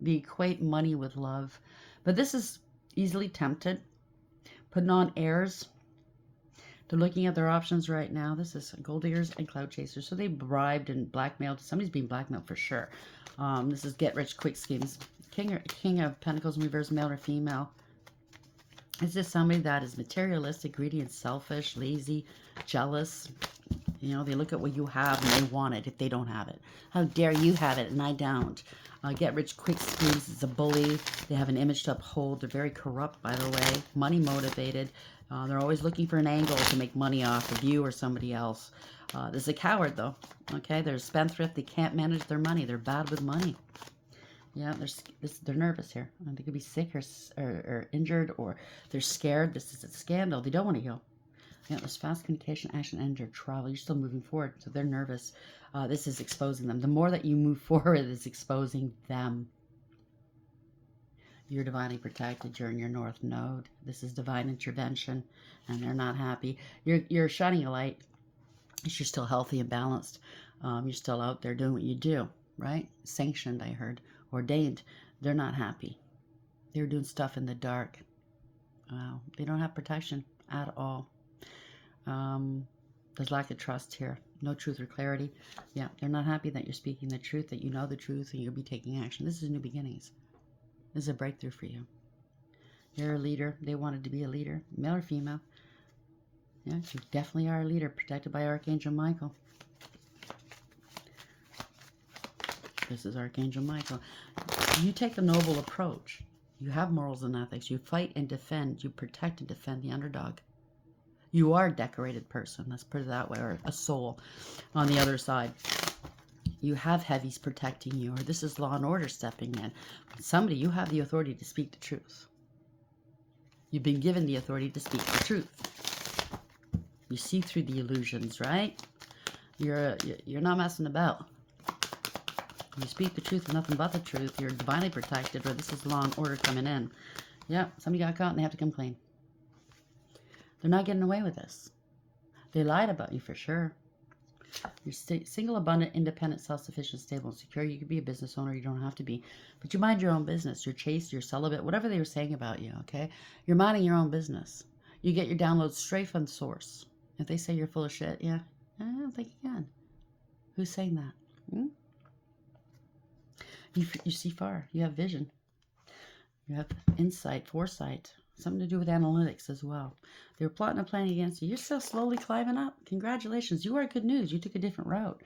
They equate money with love. But this is easily tempted. Putting on airs. They're looking at their options right now. This is gold diggers and cloud chasers. So they bribed and blackmailed. Somebody's being blackmailed for sure. This is get rich quick schemes. King of Pentacles in reverse, male or female. Is this somebody that is materialistic, greedy, and selfish, lazy, jealous? You know, they look at what you have and they want it if they don't have it. How dare you have it and I don't? Get rich quick schemes. It's a bully. They have an image to uphold. They're very corrupt, by the way. Money motivated. They're always looking for an angle to make money off of you or somebody else. This is a coward, though. Okay, they're a spendthrift. They can't manage their money. They're bad with money. Yeah, they're nervous here. They could be sick or injured, or they're scared. This is a scandal. They don't want to heal. Yeah, there's fast communication, action, energy, travel. You're still moving forward, so they're nervous. This is exposing them. The more that you move forward, it's exposing them. You're divinely protected. You're in your north node. This is divine intervention, and they're not happy. You're shining a light. You're still healthy and balanced. You're still out there doing what you do, right? Sanctioned, I heard. Ordained. They're not happy. They're doing stuff in the dark. Wow. They don't have protection at all. There's lack of trust here. No truth or clarity. Yeah, they're not happy that you're speaking the truth, that you know the truth, and you'll be taking action. This is new beginnings. This is a breakthrough for you. You're a leader. They wanted to be a leader, male or female. Yeah, you definitely are a leader, protected by Archangel Michael. This is Archangel Michael. You take a noble approach. You have morals and ethics. You fight and defend. You protect and defend the underdog. You are a decorated person, let's put it that way, or a soul on the other side. You have heavies protecting you, or this is law and order stepping in. Somebody, you have the authority to speak the truth. You've been given the authority to speak the truth. You see through the illusions, right? You're not messing about. You speak the truth and nothing but the truth. You're divinely protected, or this is law and order coming in. Yeah, somebody got caught and they have to come clean. They're not getting away with this. They lied about you for sure. You're single, abundant, independent, self-sufficient, stable, and secure. You could be a business owner. You don't have to be. But you mind your own business. You're chaste. You're celibate. Whatever they were saying about you, okay? You're minding your own business. You get your downloads straight from the source. If they say you're full of shit, yeah, I don't think you can. Who's saying that? You see far. You have vision. You have insight, foresight. Something to do with analytics as well. They were plotting and planning against you. You're still slowly climbing up. Congratulations. You are good news. You took a different route.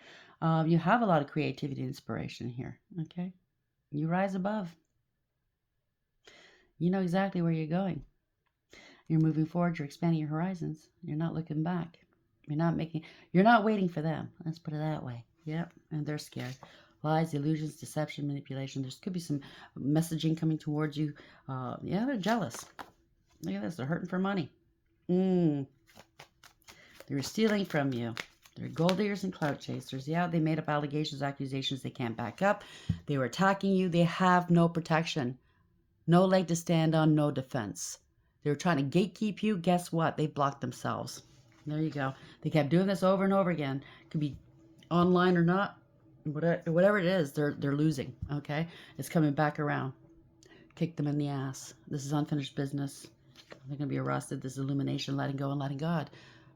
You have a lot of creativity and inspiration here. Okay? You rise above. You know exactly where you're going. You're moving forward. You're expanding your horizons. You're not looking back. You're not waiting for them. Let's put it that way. Yep. And they're scared. Lies, illusions, deception, manipulation. There could be some messaging coming towards you. Yeah, they're jealous. Look at this. They're hurting for money. They were stealing from you. They're gold diggers and clout chasers. Yeah, they made up allegations, accusations they can't back up. They were attacking you. They have no protection. No leg to stand on, no defense. They were trying to gatekeep you. Guess what? They blocked themselves. There you go. They kept doing this over and over again. Could be online or not. Whatever it is, they're losing. Okay? It's coming back around. Kick them in the ass. This is unfinished business. They're going to be arrested. This is illumination, letting go and letting God.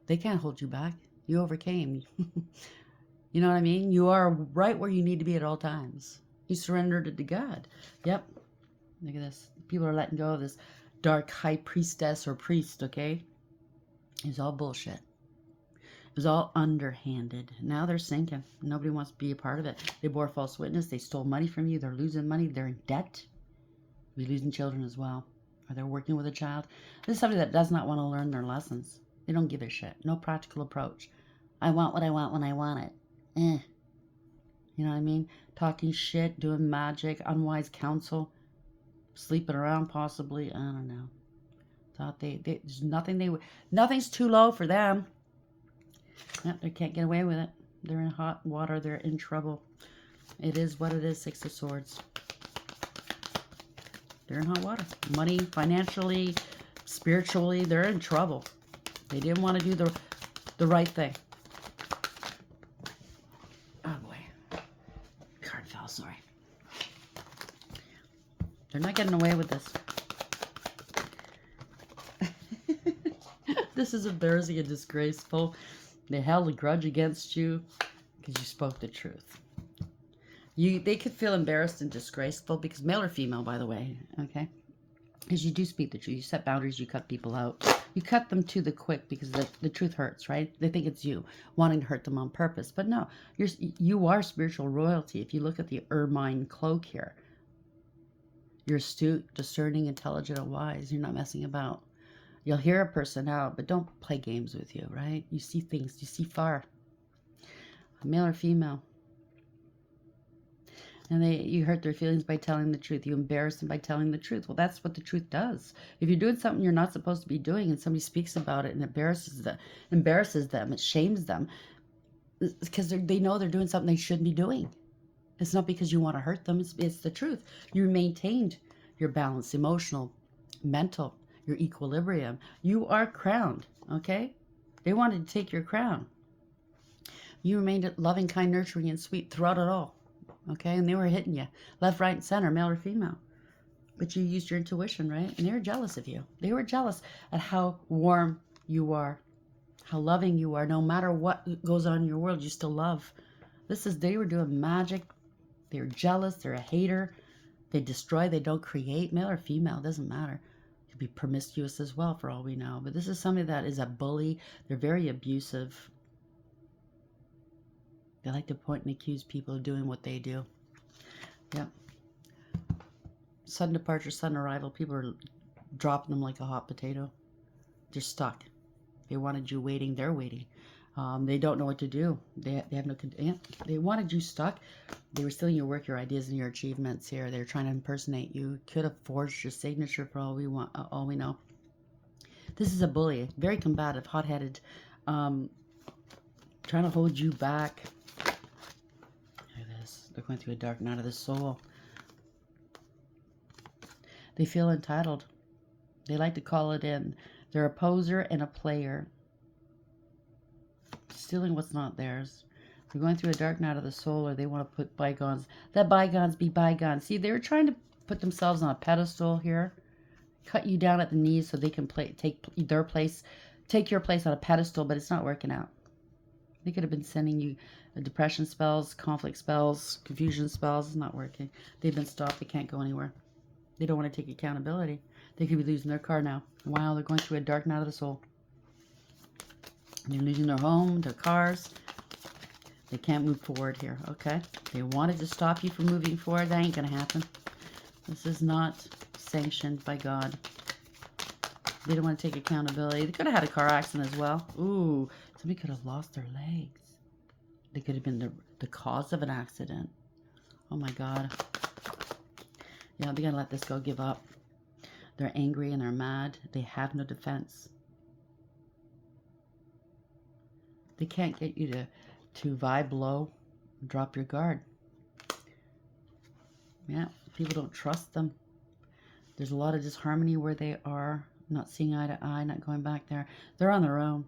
They can't hold you back. You overcame. You know what I mean? You are right where you need to be at all times. You surrendered it to God. Yep. Look at this. People are letting go of this dark high priestess or priest, okay? It's all bullshit. It was all underhanded. Now they're sinking. Nobody wants to be a part of it. They bore false witness. They stole money from you. They're losing money. They're in debt. We're losing children as well. Or they're working with a child. This is somebody that does not want to learn their lessons. They don't give a shit. No practical approach. I want what I want when I want it. You know what I mean? Talking shit, doing magic, unwise counsel, sleeping around possibly. I don't know. Thought there's nothing's too low for them. Yep, they can't get away with it. They're in hot water. They're in trouble. It is what it is. Six of Swords. They're in hot water. Money, financially, spiritually, they're in trouble. They didn't want to do the right thing. Oh boy. Card fell, sorry. not getting away with this. This is embarrassing and disgraceful. They held a grudge against you because you spoke the truth. They could feel embarrassed and disgraceful because male or female, by the way, okay? Because you do speak the truth. You set boundaries. You cut people out. You cut them to the quick because the truth hurts, right? They think it's you wanting to hurt them on purpose. But no, you are spiritual royalty. If you look at the ermine cloak here, you're astute, discerning, intelligent, and wise. You're not messing about. You'll hear a person out, but don't play games with you, right? You see things. You see far. Male or female. And you hurt their feelings by telling the truth. You embarrass them by telling the truth. Well, that's what the truth does. If you're doing something you're not supposed to be doing and somebody speaks about it and embarrasses them, it shames them, because they know they're doing something they shouldn't be doing. It's not because you want to hurt them. It's the truth. You maintained your balance, emotional, mental, your equilibrium. You are crowned, okay? They wanted to take your crown. You remained loving, kind, nurturing, and sweet throughout it all. Okay, and they were hitting you left, right, and center, male or female. But you used your intuition, right? And they were jealous of you. They were jealous at how warm you are, how loving you are. No matter what goes on in your world, you still love. They were doing magic. They were jealous. They're a hater. They destroy. They don't create. Male or female, doesn't matter. You could be promiscuous as well, for all we know. But this is somebody that is a bully. They're very abusive. They like to point and accuse people of doing what they do. Yep. Sudden departure, sudden arrival. People are dropping them like a hot potato. They're stuck. They wanted you waiting. They're waiting. They don't know what to do. They have no. They wanted you stuck. They were stealing your work, your ideas, and your achievements here. They're trying to impersonate you. Could have forged your signature for all we know. This is a bully. Very combative, hot-headed. Trying to hold you back. They're going through a dark night of the soul. They feel entitled. They like to call it in. They're a poser and a player. Stealing what's not theirs. They're going through a dark night of the soul, or they want to put bygones. Let bygones be bygones. See, they were trying to put themselves on a pedestal here. Cut you down at the knees so they can take your place on a pedestal, but it's not working out. They could have been sending you depression spells, conflict spells, confusion spells. It's not working. They've been stopped. They can't go anywhere. They don't want to take accountability. They could be losing their car now. Wow, they're going through a dark night of the soul. They're losing their home, their cars. They can't move forward here, okay? They wanted to stop you from moving forward. That ain't going to happen. This is not sanctioned by God. They don't want to take accountability. They could have had a car accident as well. Ooh, somebody could have lost their legs. They could have been the cause of an accident. Oh my God. Yeah, they're going to let this go, give up. They're angry and they're mad. They have no defense. They can't get you to vibe low, drop your guard. Yeah, people don't trust them. There's a lot of disharmony where they are, not seeing eye to eye, not going back there. They're on their own.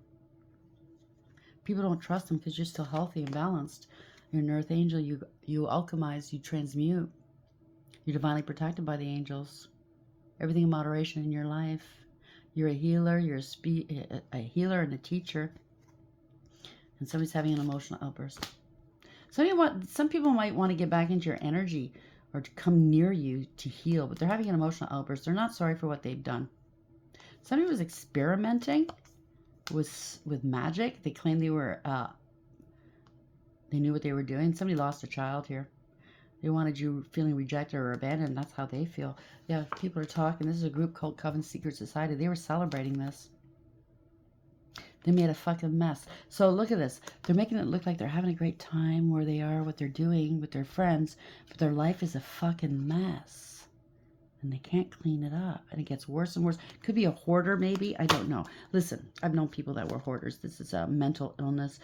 People don't trust them because you're still healthy and balanced. You're an earth angel. You alchemize, you transmute. You're divinely protected by the angels. Everything in moderation in your life. You're a healer. You're a healer and a teacher. And somebody's having an emotional outburst. Some people might want to get back into your energy or to come near you to heal, but they're having an emotional outburst. They're not sorry for what they've done. Somebody was experimenting with magic. They claimed they knew what they were doing. Somebody lost a child here. They wanted you feeling rejected or abandoned. That's how they feel. Yeah, people are talking. This is a group called Coven Secret Society. They were celebrating this. They made a fucking mess. So look at this. They're making it look like they're having a great time where they are, what they're doing with their friends, but their life is a fucking mess. And they can't clean it up. And it gets worse and worse. Could be a hoarder, maybe. I don't know. Listen, I've known people that were hoarders. This is a mental illness.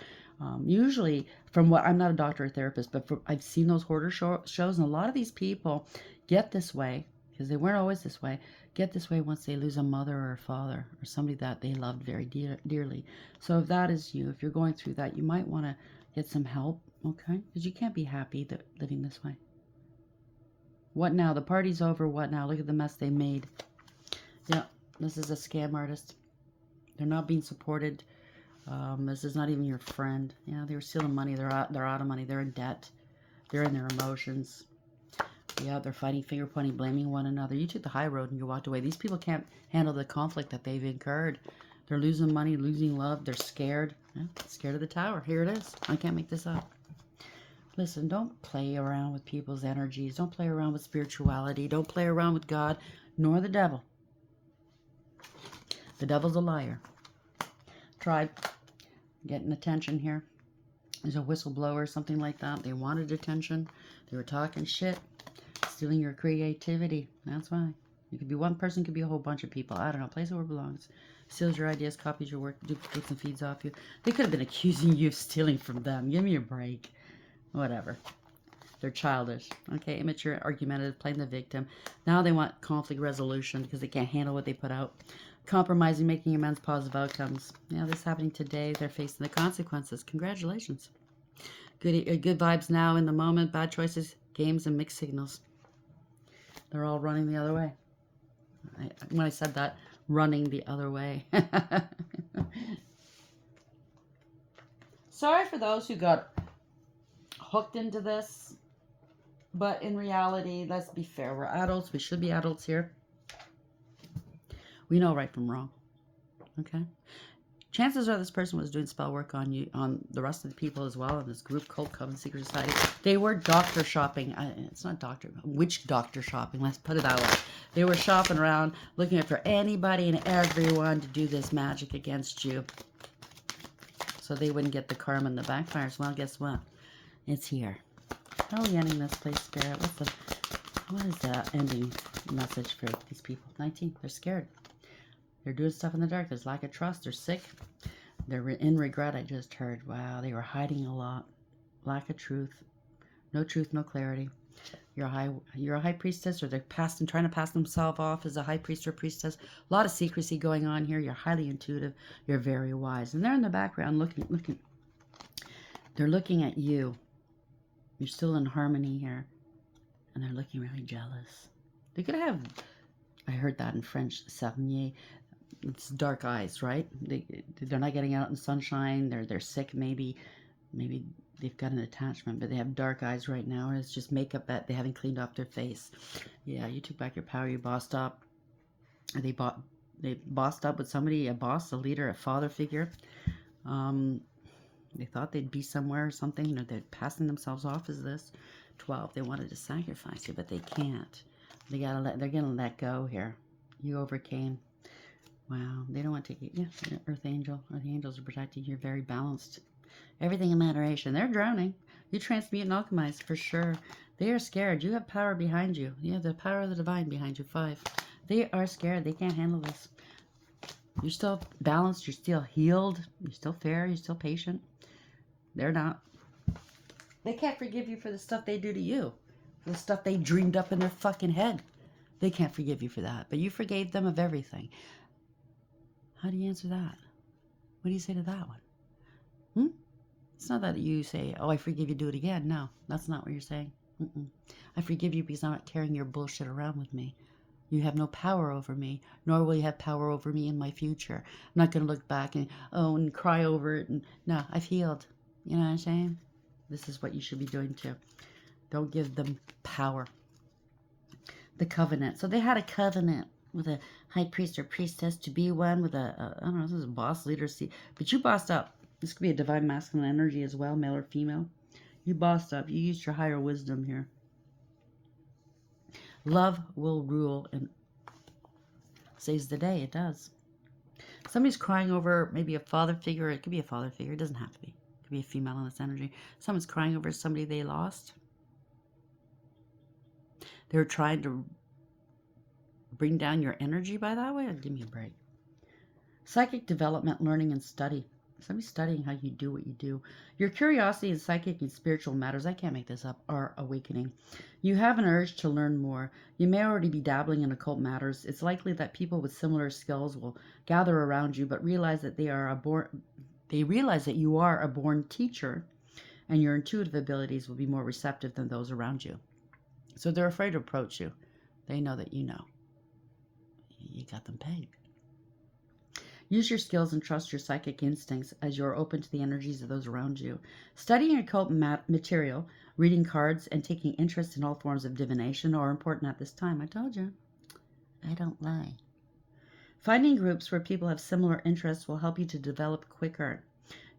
Usually, I'm not a doctor or therapist, but I've seen those hoarder shows. And a lot of these people get this way, because they weren't always this way, get this way once they lose a mother or a father or somebody that they loved very dearly. So if that is you, if you're going through that, you might want to get some help, okay? Because you can't be happy living this way. What now? The party's over. What now? Look at the mess they made. Yeah, this is a scam artist. They're not being supported. This is not even your friend. Yeah, they were stealing money. They're out of money. They're in debt. They're in their emotions. Yeah, they're fighting, finger pointing, blaming one another. You took the high road and you walked away. These people can't handle the conflict that they've incurred. They're losing money, losing love. They're scared. Yeah, scared of the tower. Here it is. I can't make this up. Listen, don't play around with people's energies. Don't play around with spirituality. Don't play around with God, nor the devil. The devil's a liar. Tribe, getting attention here. There's a whistleblower, something like that. They wanted attention. They were talking shit. Stealing your creativity. That's why. You could be one person, could be a whole bunch of people. I don't know. Place it where it belongs. Steals your ideas, copies your work, duplicates and feeds off you. They could have been accusing you of stealing from them. Give me a break. Whatever. They're childish. Okay, immature, argumentative, playing the victim. Now they want conflict resolution because they can't handle what they put out. Compromising, making amends, positive outcomes. Yeah, this is happening today. They're facing the consequences. Congratulations. Good vibes now in the moment. Bad choices, games, and mixed signals. They're all running the other way. When I said that, running the other way. Sorry for those who got hooked into this. But in reality, let's be fair. We're adults. We should be adults here. We know right from wrong. Okay? Chances are this person was doing spell work on you, on the rest of the people as well, in this group, cult, coven, secret society. They were doctor shopping. It's not doctor, witch doctor shopping. Let's put it that way. They were shopping around, looking for anybody and everyone to do this magic against you. So they wouldn't get the karma and the backfires. Well, guess what? It's here. How are we ending this place, Spirit? What is the ending message for these people? 19. They're scared. They're doing stuff in the dark. There's lack of trust. They're sick. They're in regret, I just heard. Wow, they were hiding a lot. Lack of truth. No truth, no clarity. You're a high priestess, or they're trying to pass themselves off as a high priest or priestess. A lot of secrecy going on here. You're highly intuitive. You're very wise. And they're in the background looking. They're looking at you. You're still in harmony here. And they're looking really jealous. They could have, I heard that in French, Sarnier. It's dark eyes, right? They're not getting out in sunshine. They're sick, maybe they've got an attachment, but they have dark eyes right now, and it's just makeup that they haven't cleaned off their face. Yeah, you took back your power. You bossed up. They bossed up with somebody, a boss, a leader, a father figure. They thought they'd be somewhere or something. You know, they're passing themselves off as this. 12. They wanted to sacrifice you, but they can't. They're gonna let go here. You overcame. Wow, they don't want to take it. Yeah, Earth Angel, or the angels are protecting you. You're very balanced. Everything in moderation. They're drowning. You transmute and alchemize for sure. They are scared. You have power behind you. You have the power of the divine behind you. 5. They are scared. They can't handle this. You're still balanced. You're still healed. You're still fair. You're still patient. They're not. They can't forgive you for the stuff they do to you. For the stuff they dreamed up in their fucking head. They can't forgive you for that. But you forgave them of everything. How do you answer that? What do you say to that one? It's not that you say, oh, I forgive you, do it again. No, that's not what you're saying. I forgive you because I'm not carrying your bullshit around with me. You have no power over me, nor will you have power over me in my future. I'm not going to look back and cry over it. No, I've healed. You know what I'm saying? This is what you should be doing too. Don't give them power. The covenant. So they had a covenant with a high priest or priestess to be one with I don't know, this is a boss, leader, but you bossed up. This could be a divine masculine energy as well, male or female. You bossed up. You used your higher wisdom here. Love will rule and saves the day. It does. Somebody's crying over maybe a father figure. It could be a father figure. It doesn't have to be. It could be a female in this energy. Someone's crying over somebody they lost. They're trying to bring down your energy by that way? Give me a break. Psychic development, learning, and study. Somebody's studying how you do what you do. Your curiosity in psychic and spiritual matters, I can't make this up, are awakening. You have an urge to learn more. You may already be dabbling in occult matters. It's likely that people with similar skills will gather around you, but realize that they realize that you are a born teacher, and your intuitive abilities will be more receptive than those around you. So they're afraid to approach you. They know that you know. You got them pegged. Use your skills and trust your psychic instincts as you're open to the energies of those around you. Studying occult material, reading cards, and taking interest in all forms of divination are important at this time. I told you. I don't lie. Finding groups where people have similar interests will help you to develop quicker.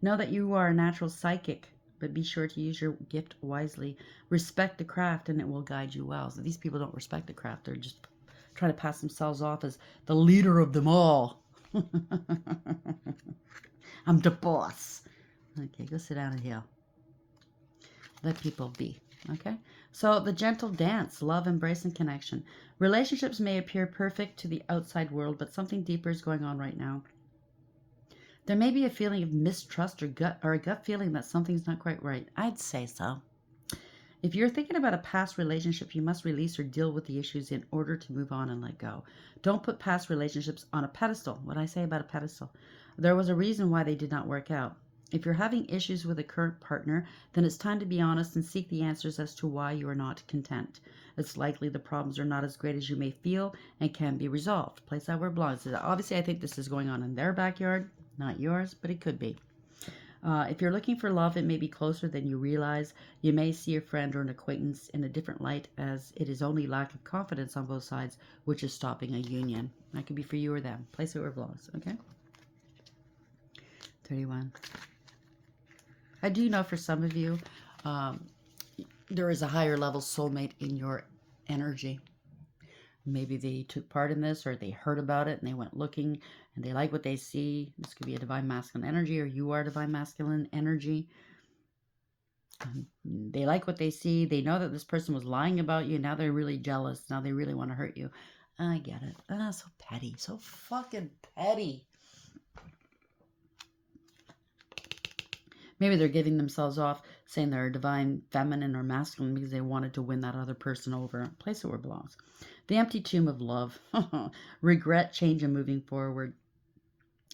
Know that you are a natural psychic, but be sure to use your gift wisely. Respect the craft and it will guide you well. So these people don't respect the craft. They're just trying to pass themselves off as the leader of them all. I'm the boss. Okay, go sit down and heal. Let people be. Okay? So the gentle dance, love, embrace, and connection. Relationships may appear perfect to the outside world, but something deeper is going on right now. There may be a feeling of mistrust or a gut feeling that something's not quite right. I'd say so. If you're thinking about a past relationship, you must release or deal with the issues in order to move on and let go. Don't put past relationships on a pedestal. What I say about a pedestal? There was a reason why they did not work out. If you're having issues with a current partner, then it's time to be honest and seek the answers as to why you are not content. It's likely the problems are not as great as you may feel and can be resolved. Place that where it belongs. Obviously, I think this is going on in their backyard, not yours, but it could be. If you're looking for love, it may be closer than you realize. You may see a friend or an acquaintance in a different light, as it is only lack of confidence on both sides which is stopping a union. That could be for you or them. Place it where it belongs, okay? 31. I do know for some of you, there is a higher level soulmate in your energy. Maybe they took part in this or they heard about it and they went looking and they like what they see. This could be a divine masculine energy or you are divine masculine energy. They like what they see. They know that this person was lying about you. Now they're really jealous. Now they really want to hurt you. I get it. So petty. So fucking petty. Maybe they're giving themselves off, saying they're divine, feminine, or masculine because they wanted to win that other person over. Place it where it belongs. The empty tomb of love. Regret, change, and moving forward.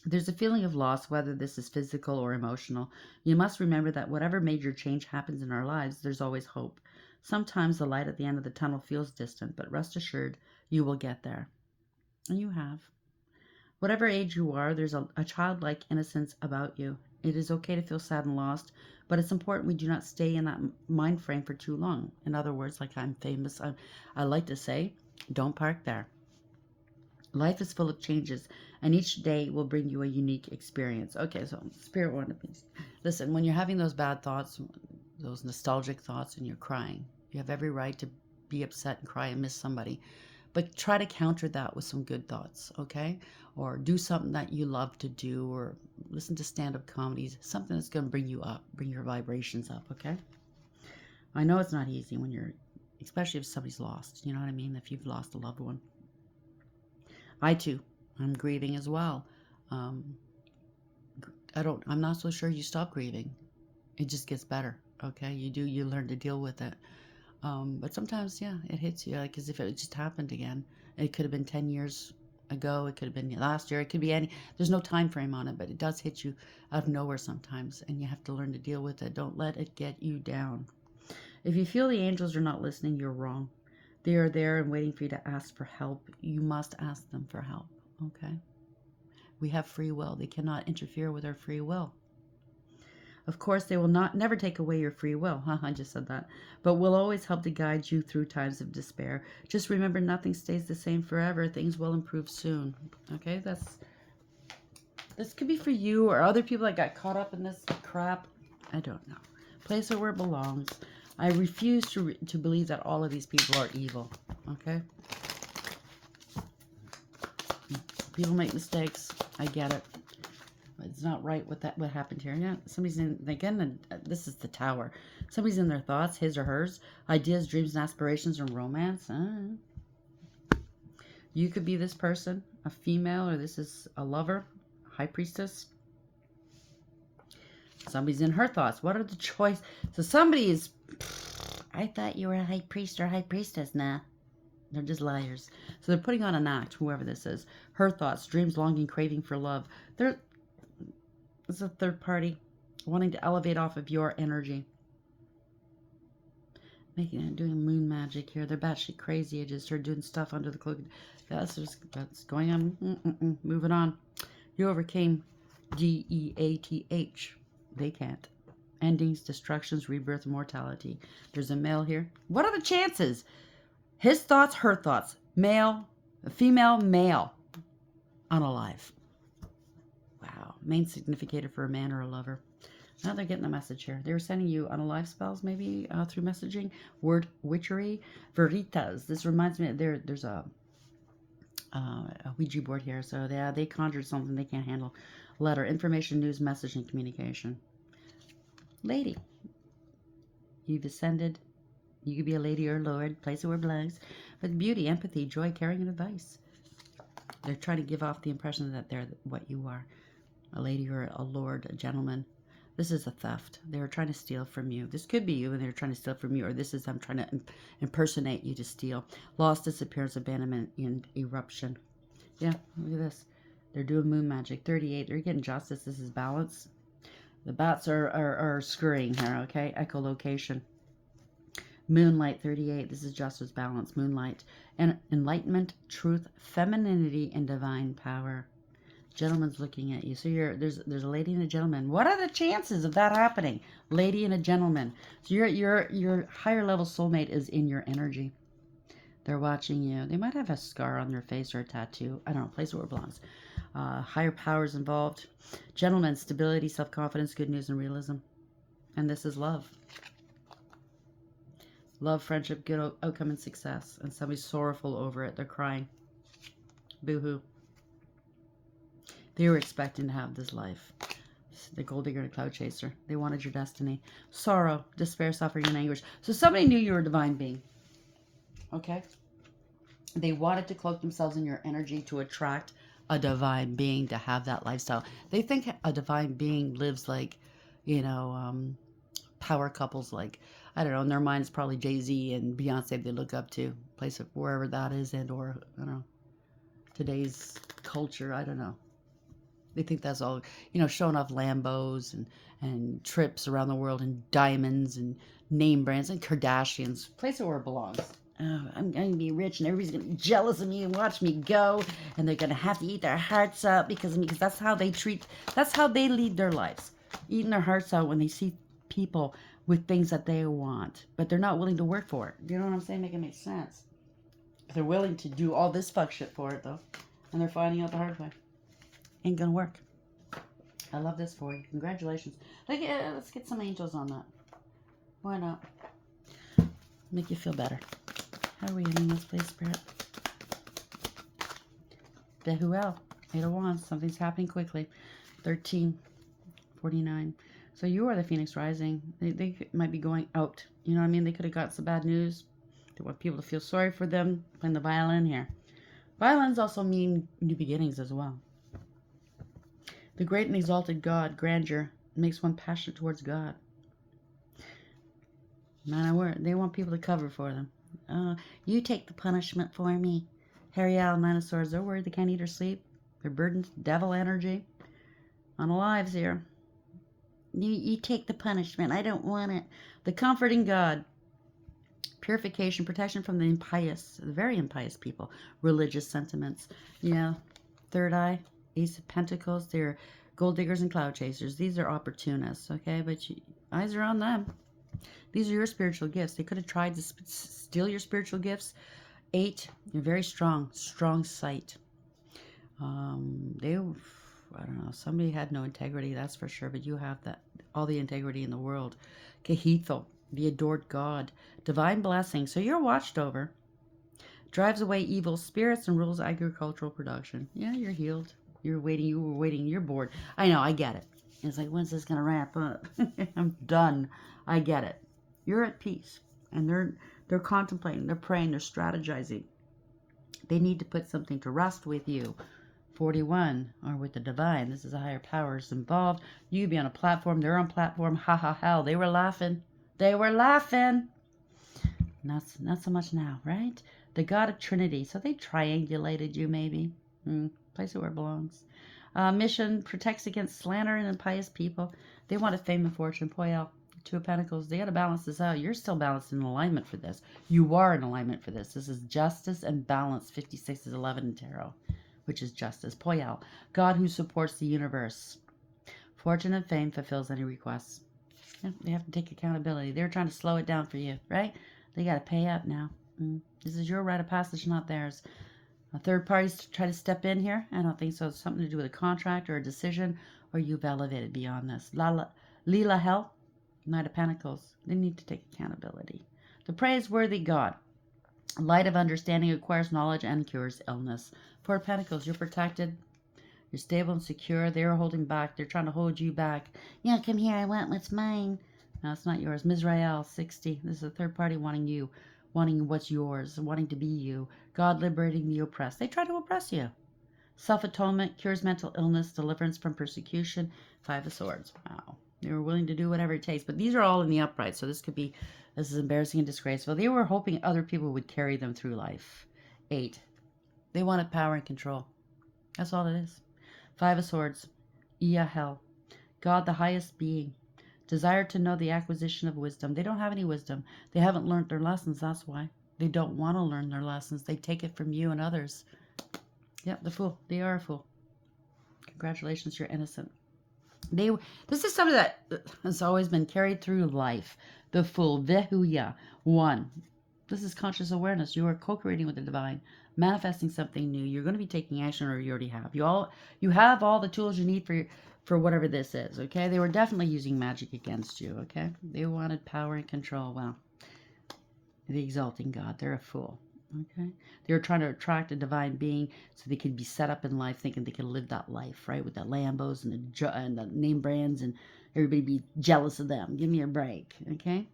There's a feeling of loss, whether this is physical or emotional. You must remember that whatever major change happens in our lives, there's always hope. Sometimes the light at the end of the tunnel feels distant, but rest assured, you will get there. And you have. Whatever age you are, there's a childlike innocence about you. It is okay to feel sad and lost, but it's important we do not stay in that mind frame for too long. In other words, like I'm famous, I like to say, don't park there. Life is full of changes, and each day will bring you a unique experience. Okay, so Spirit wanted me. Listen, when you're having those bad thoughts, those nostalgic thoughts, and you're crying, you have every right to be upset and cry and miss somebody. But try to counter that with some good thoughts, okay? Or do something that you love to do, or listen to stand-up comedies, something that's going to bring you up, bring your vibrations up, okay? I know it's not easy when you're, especially if somebody's lost, you know what I mean? If you've lost a loved one. I too, I'm grieving as well. I'm not so sure you stop grieving. It just gets better, okay? You learn to deal with it. But sometimes, yeah, it hits you like as if it just happened again. It could have been 10 years ago. It could have been last year. It could be there's no time frame on it, but it does hit you out of nowhere sometimes, and you have to learn to deal with it. Don't let it get you down. If you feel the angels are not listening, you're wrong. They are there and waiting for you to ask for help. You must ask them for help, okay? We have free will. They cannot interfere with our free will. Of course, they will never take away your free will. I just said that. But will always help to guide you through times of despair. Just remember, nothing stays the same forever. Things will improve soon. Okay, this could be for you or other people that got caught up in this crap. I don't know. Place it where it belongs. I refuse to believe that all of these people are evil. Okay? People make mistakes. I get it. It's not right what happened here. Yeah, somebody's in, again, this is the Tower. Somebody's in their thoughts, his or hers, ideas, dreams, and aspirations, and romance. You could be this person, a female, or this is a lover, high priestess. Somebody's in her thoughts. What are the choice? So somebody is, I thought you were a high priest or high priestess. Nah, they're just liars. So they're putting on an act, whoever this is. Her thoughts, dreams, longing, craving for love. It's a third party wanting to elevate off of your energy. Doing moon magic here. They're batshit crazy. I just started doing stuff under the cloak. That's going on. Moving on. You overcame DEATH. They can't. Endings, destructions, rebirth, mortality. There's a male here. What are the chances? His thoughts, her thoughts. Male, female, male. Unalive. Wow. Main significator for a man or a lover. Now they're getting the message here. They were sending you unalive spells, maybe through messaging. Word witchery. Veritas. This reminds me, there's a Ouija board here. So they conjured something they can't handle. Letter. Information, news, message, and communication. Lady. You've ascended. You could be a lady or a lord. Place it where it belongs. But beauty, empathy, joy, caring, and advice. They're trying to give off the impression that they're what you are. A lady or a lord, a gentleman. This is a theft. They were trying to steal from you. This could be you, and they're trying to steal from you. Or this is them trying to impersonate you to steal. Loss, disappearance, abandonment, and eruption. Yeah, look at this. They're doing moon magic. 38. They're getting justice. This is balance. The bats are scurrying here, okay? Echolocation. Moonlight, 38. This is justice, balance, moonlight. And enlightenment, truth, femininity, and divine power. Gentleman's looking at you. So there's a lady and a gentleman. What are the chances of that happening? Lady and a gentleman. So your higher level soulmate is in your energy. They're watching you. They might have a scar on their face or a tattoo. I don't know. Place where it belongs. Higher powers involved. Gentleman, stability, self-confidence, good news, and realism. And this is love. Love, friendship, good outcome, and success. And somebody's sorrowful over it. They're crying. Boo-hoo. They were expecting to have this life. The gold digger and a cloud chaser. They wanted your destiny. Sorrow, despair, suffering, and anguish. So somebody knew you were a divine being. Okay? They wanted to cloak themselves in your energy to attract a divine being to have that lifestyle. They think a divine being lives like, power couples like, I don't know, in their mind it's probably Jay-Z and Beyonce they look up to. Place of wherever that is, and or, I don't know, today's culture, I don't know. They think that's all, showing off Lambos and trips around the world and diamonds and name brands and Kardashians. Place it where it belongs. Oh, I'm going to be rich and everybody's going to be jealous of me and watch me go. And they're going to have to eat their hearts out because of me. Because that's how they lead their lives. Eating their hearts out when they see people with things that they want. But they're not willing to work for it. You know what I'm saying? Make it make sense. They're willing to do all this fuck shit for it, though. And they're finding out the hard way. Ain't gonna work. I love this for you. Congratulations. Let's get some angels on that. Why not? Make you feel better. How are we ending this, please, Spirit? Behuel. 8 of Wands. Something's happening quickly. 13. 49. So you are the Phoenix Rising. They might be going out. You know what I mean? They could have got some bad news. They want people to feel sorry for them. Playing the violin here. Violins also mean new beginnings as well. The great and exalted God, grandeur, makes one passionate towards God. Man, they want people to cover for them. You take the punishment for me. Hariel, 9 of Swords, they're worried they can't eat or sleep. They're burdened, devil energy. Unalives here. You take the punishment. I don't want it. The comforting God. Purification, protection from the impious, the very impious people. Religious sentiments. Third eye. Ace of Pentacles, they're gold diggers and cloud chasers. These are opportunists, okay? But eyes are on them. These are your spiritual gifts. They could have tried to steal your spiritual gifts. 8, you're very strong sight. I don't know, somebody had no integrity, that's for sure, but you have all the integrity in the world. Kahitho, the adored God. Divine blessing. So you're watched over. Drives away evil spirits and rules agricultural production. Yeah, you're healed. You were waiting, you're bored. I know, I get it. It's like, when's this going to wrap up? I'm done. I get it. You're at peace. And they're contemplating, they're praying, they're strategizing. They need to put something to rest with you. 41, or with the divine. This is a higher powers involved. You be on a platform, they're on platform. Ha ha hell. They were laughing. Not so much now, right? The God of Trinity. So they triangulated you maybe. Place it where it belongs. Mission protects against slander and impious people. They wanted fame and fortune. Poel, Two of Pentacles. They got to balance this out. You're still balanced in alignment for this. You are in alignment for this. This is justice and balance. 56 is 11 in tarot, which is justice. Poyal. God who supports the universe. Fortune and fame fulfills any requests. Yeah, they have to take accountability. They're trying to slow it down for you, right? They got to pay up now. This is your rite of passage, not theirs. A third party's to try to step in here? I don't think so. It's something to do with a contract or a decision, or you've elevated beyond this. Leela Hell, Knight of Pentacles. They need to take accountability. The praiseworthy God. Light of understanding acquires knowledge and cures illness. Four of Pentacles, you're protected. You're stable and secure. They're holding back. They're trying to hold you back. Yeah, come here. I want what's mine. No, it's not yours. Mizrael, 60. This is a third party wanting you. Wanting what's yours. Wanting to be you. God liberating the oppressed. They try to oppress you. Self-atonement. Cures mental illness. Deliverance from persecution. Five of Swords. Wow. They were willing to do whatever it takes. But these are all in the upright. So this is embarrassing and disgraceful. They were hoping other people would carry them through life. 8. They wanted power and control. That's all it is. Five of Swords. Ia Hell. God, the highest being. Desire to know the acquisition of wisdom. They don't have any wisdom. They haven't learned their lessons. That's why. They don't want to learn their lessons. They take it from you and others. Yep, the Fool. They are a fool. Congratulations, you're innocent. This is something that has always been carried through life. The Fool. Vehuya. 1. This is conscious awareness. You are co-creating with the divine. Manifesting something new. You're going to be taking action, or you already have. You have all the tools you need for whatever this is, okay? They were definitely using magic against you, okay? They wanted power and control. Well, the exalting God. They're a fool, okay? They were trying to attract a divine being so they could be set up in life thinking they could live that life, right? With the Lambos and the name brands and everybody be jealous of them. Give me a break, okay?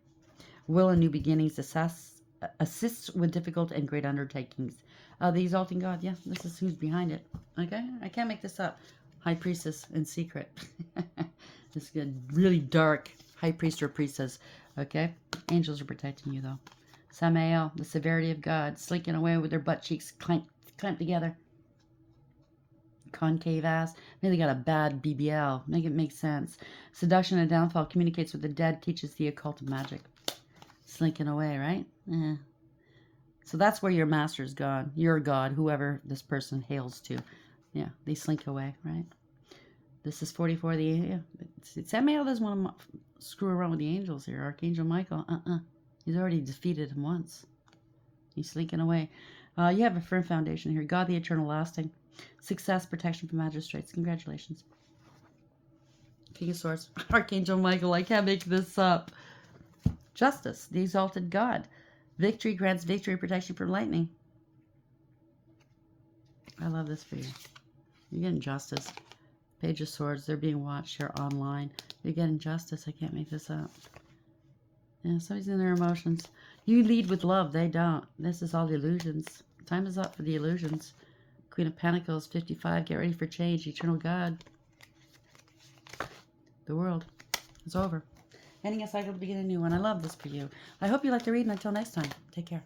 Will and new beginnings assists with difficult and great undertakings. The exalting God, yeah, this is who's behind it, okay? I can't make this up. High Priestess in secret. This is really dark High Priest or Priestess. Okay? Angels are protecting you, though. Samael, the severity of God. Slinking away with their butt cheeks clamped together. Concave ass. Maybe they got a bad BBL. Make it make sense. Seduction and downfall. Communicates with the dead. Teaches the occult of magic. Slinking away, right? Yeah. So that's where your master's gone. Your God, whoever this person hails to. Yeah, they slink away, right? This is 44. Samael doesn't want to screw around with the angels here. Archangel Michael, he's already defeated him once. He's slinking away. You have a firm foundation here. God, the eternal lasting. Success, protection from magistrates. Congratulations. King of Swords. Archangel Michael, I can't make this up. Justice, the exalted God. Victory grants victory, protection from lightning. I love this for you. You're getting justice. Page of Swords. They're being watched here online. You're getting justice. I can't make this up. Yeah, somebody's in their emotions. You lead with love. They don't. This is all illusions. Time is up for the illusions. Queen of Pentacles, 55. Get ready for change. Eternal God. The world is over. Ending a cycle to begin a new one. I love this for you. I hope you like the reading. Until next time. Take care.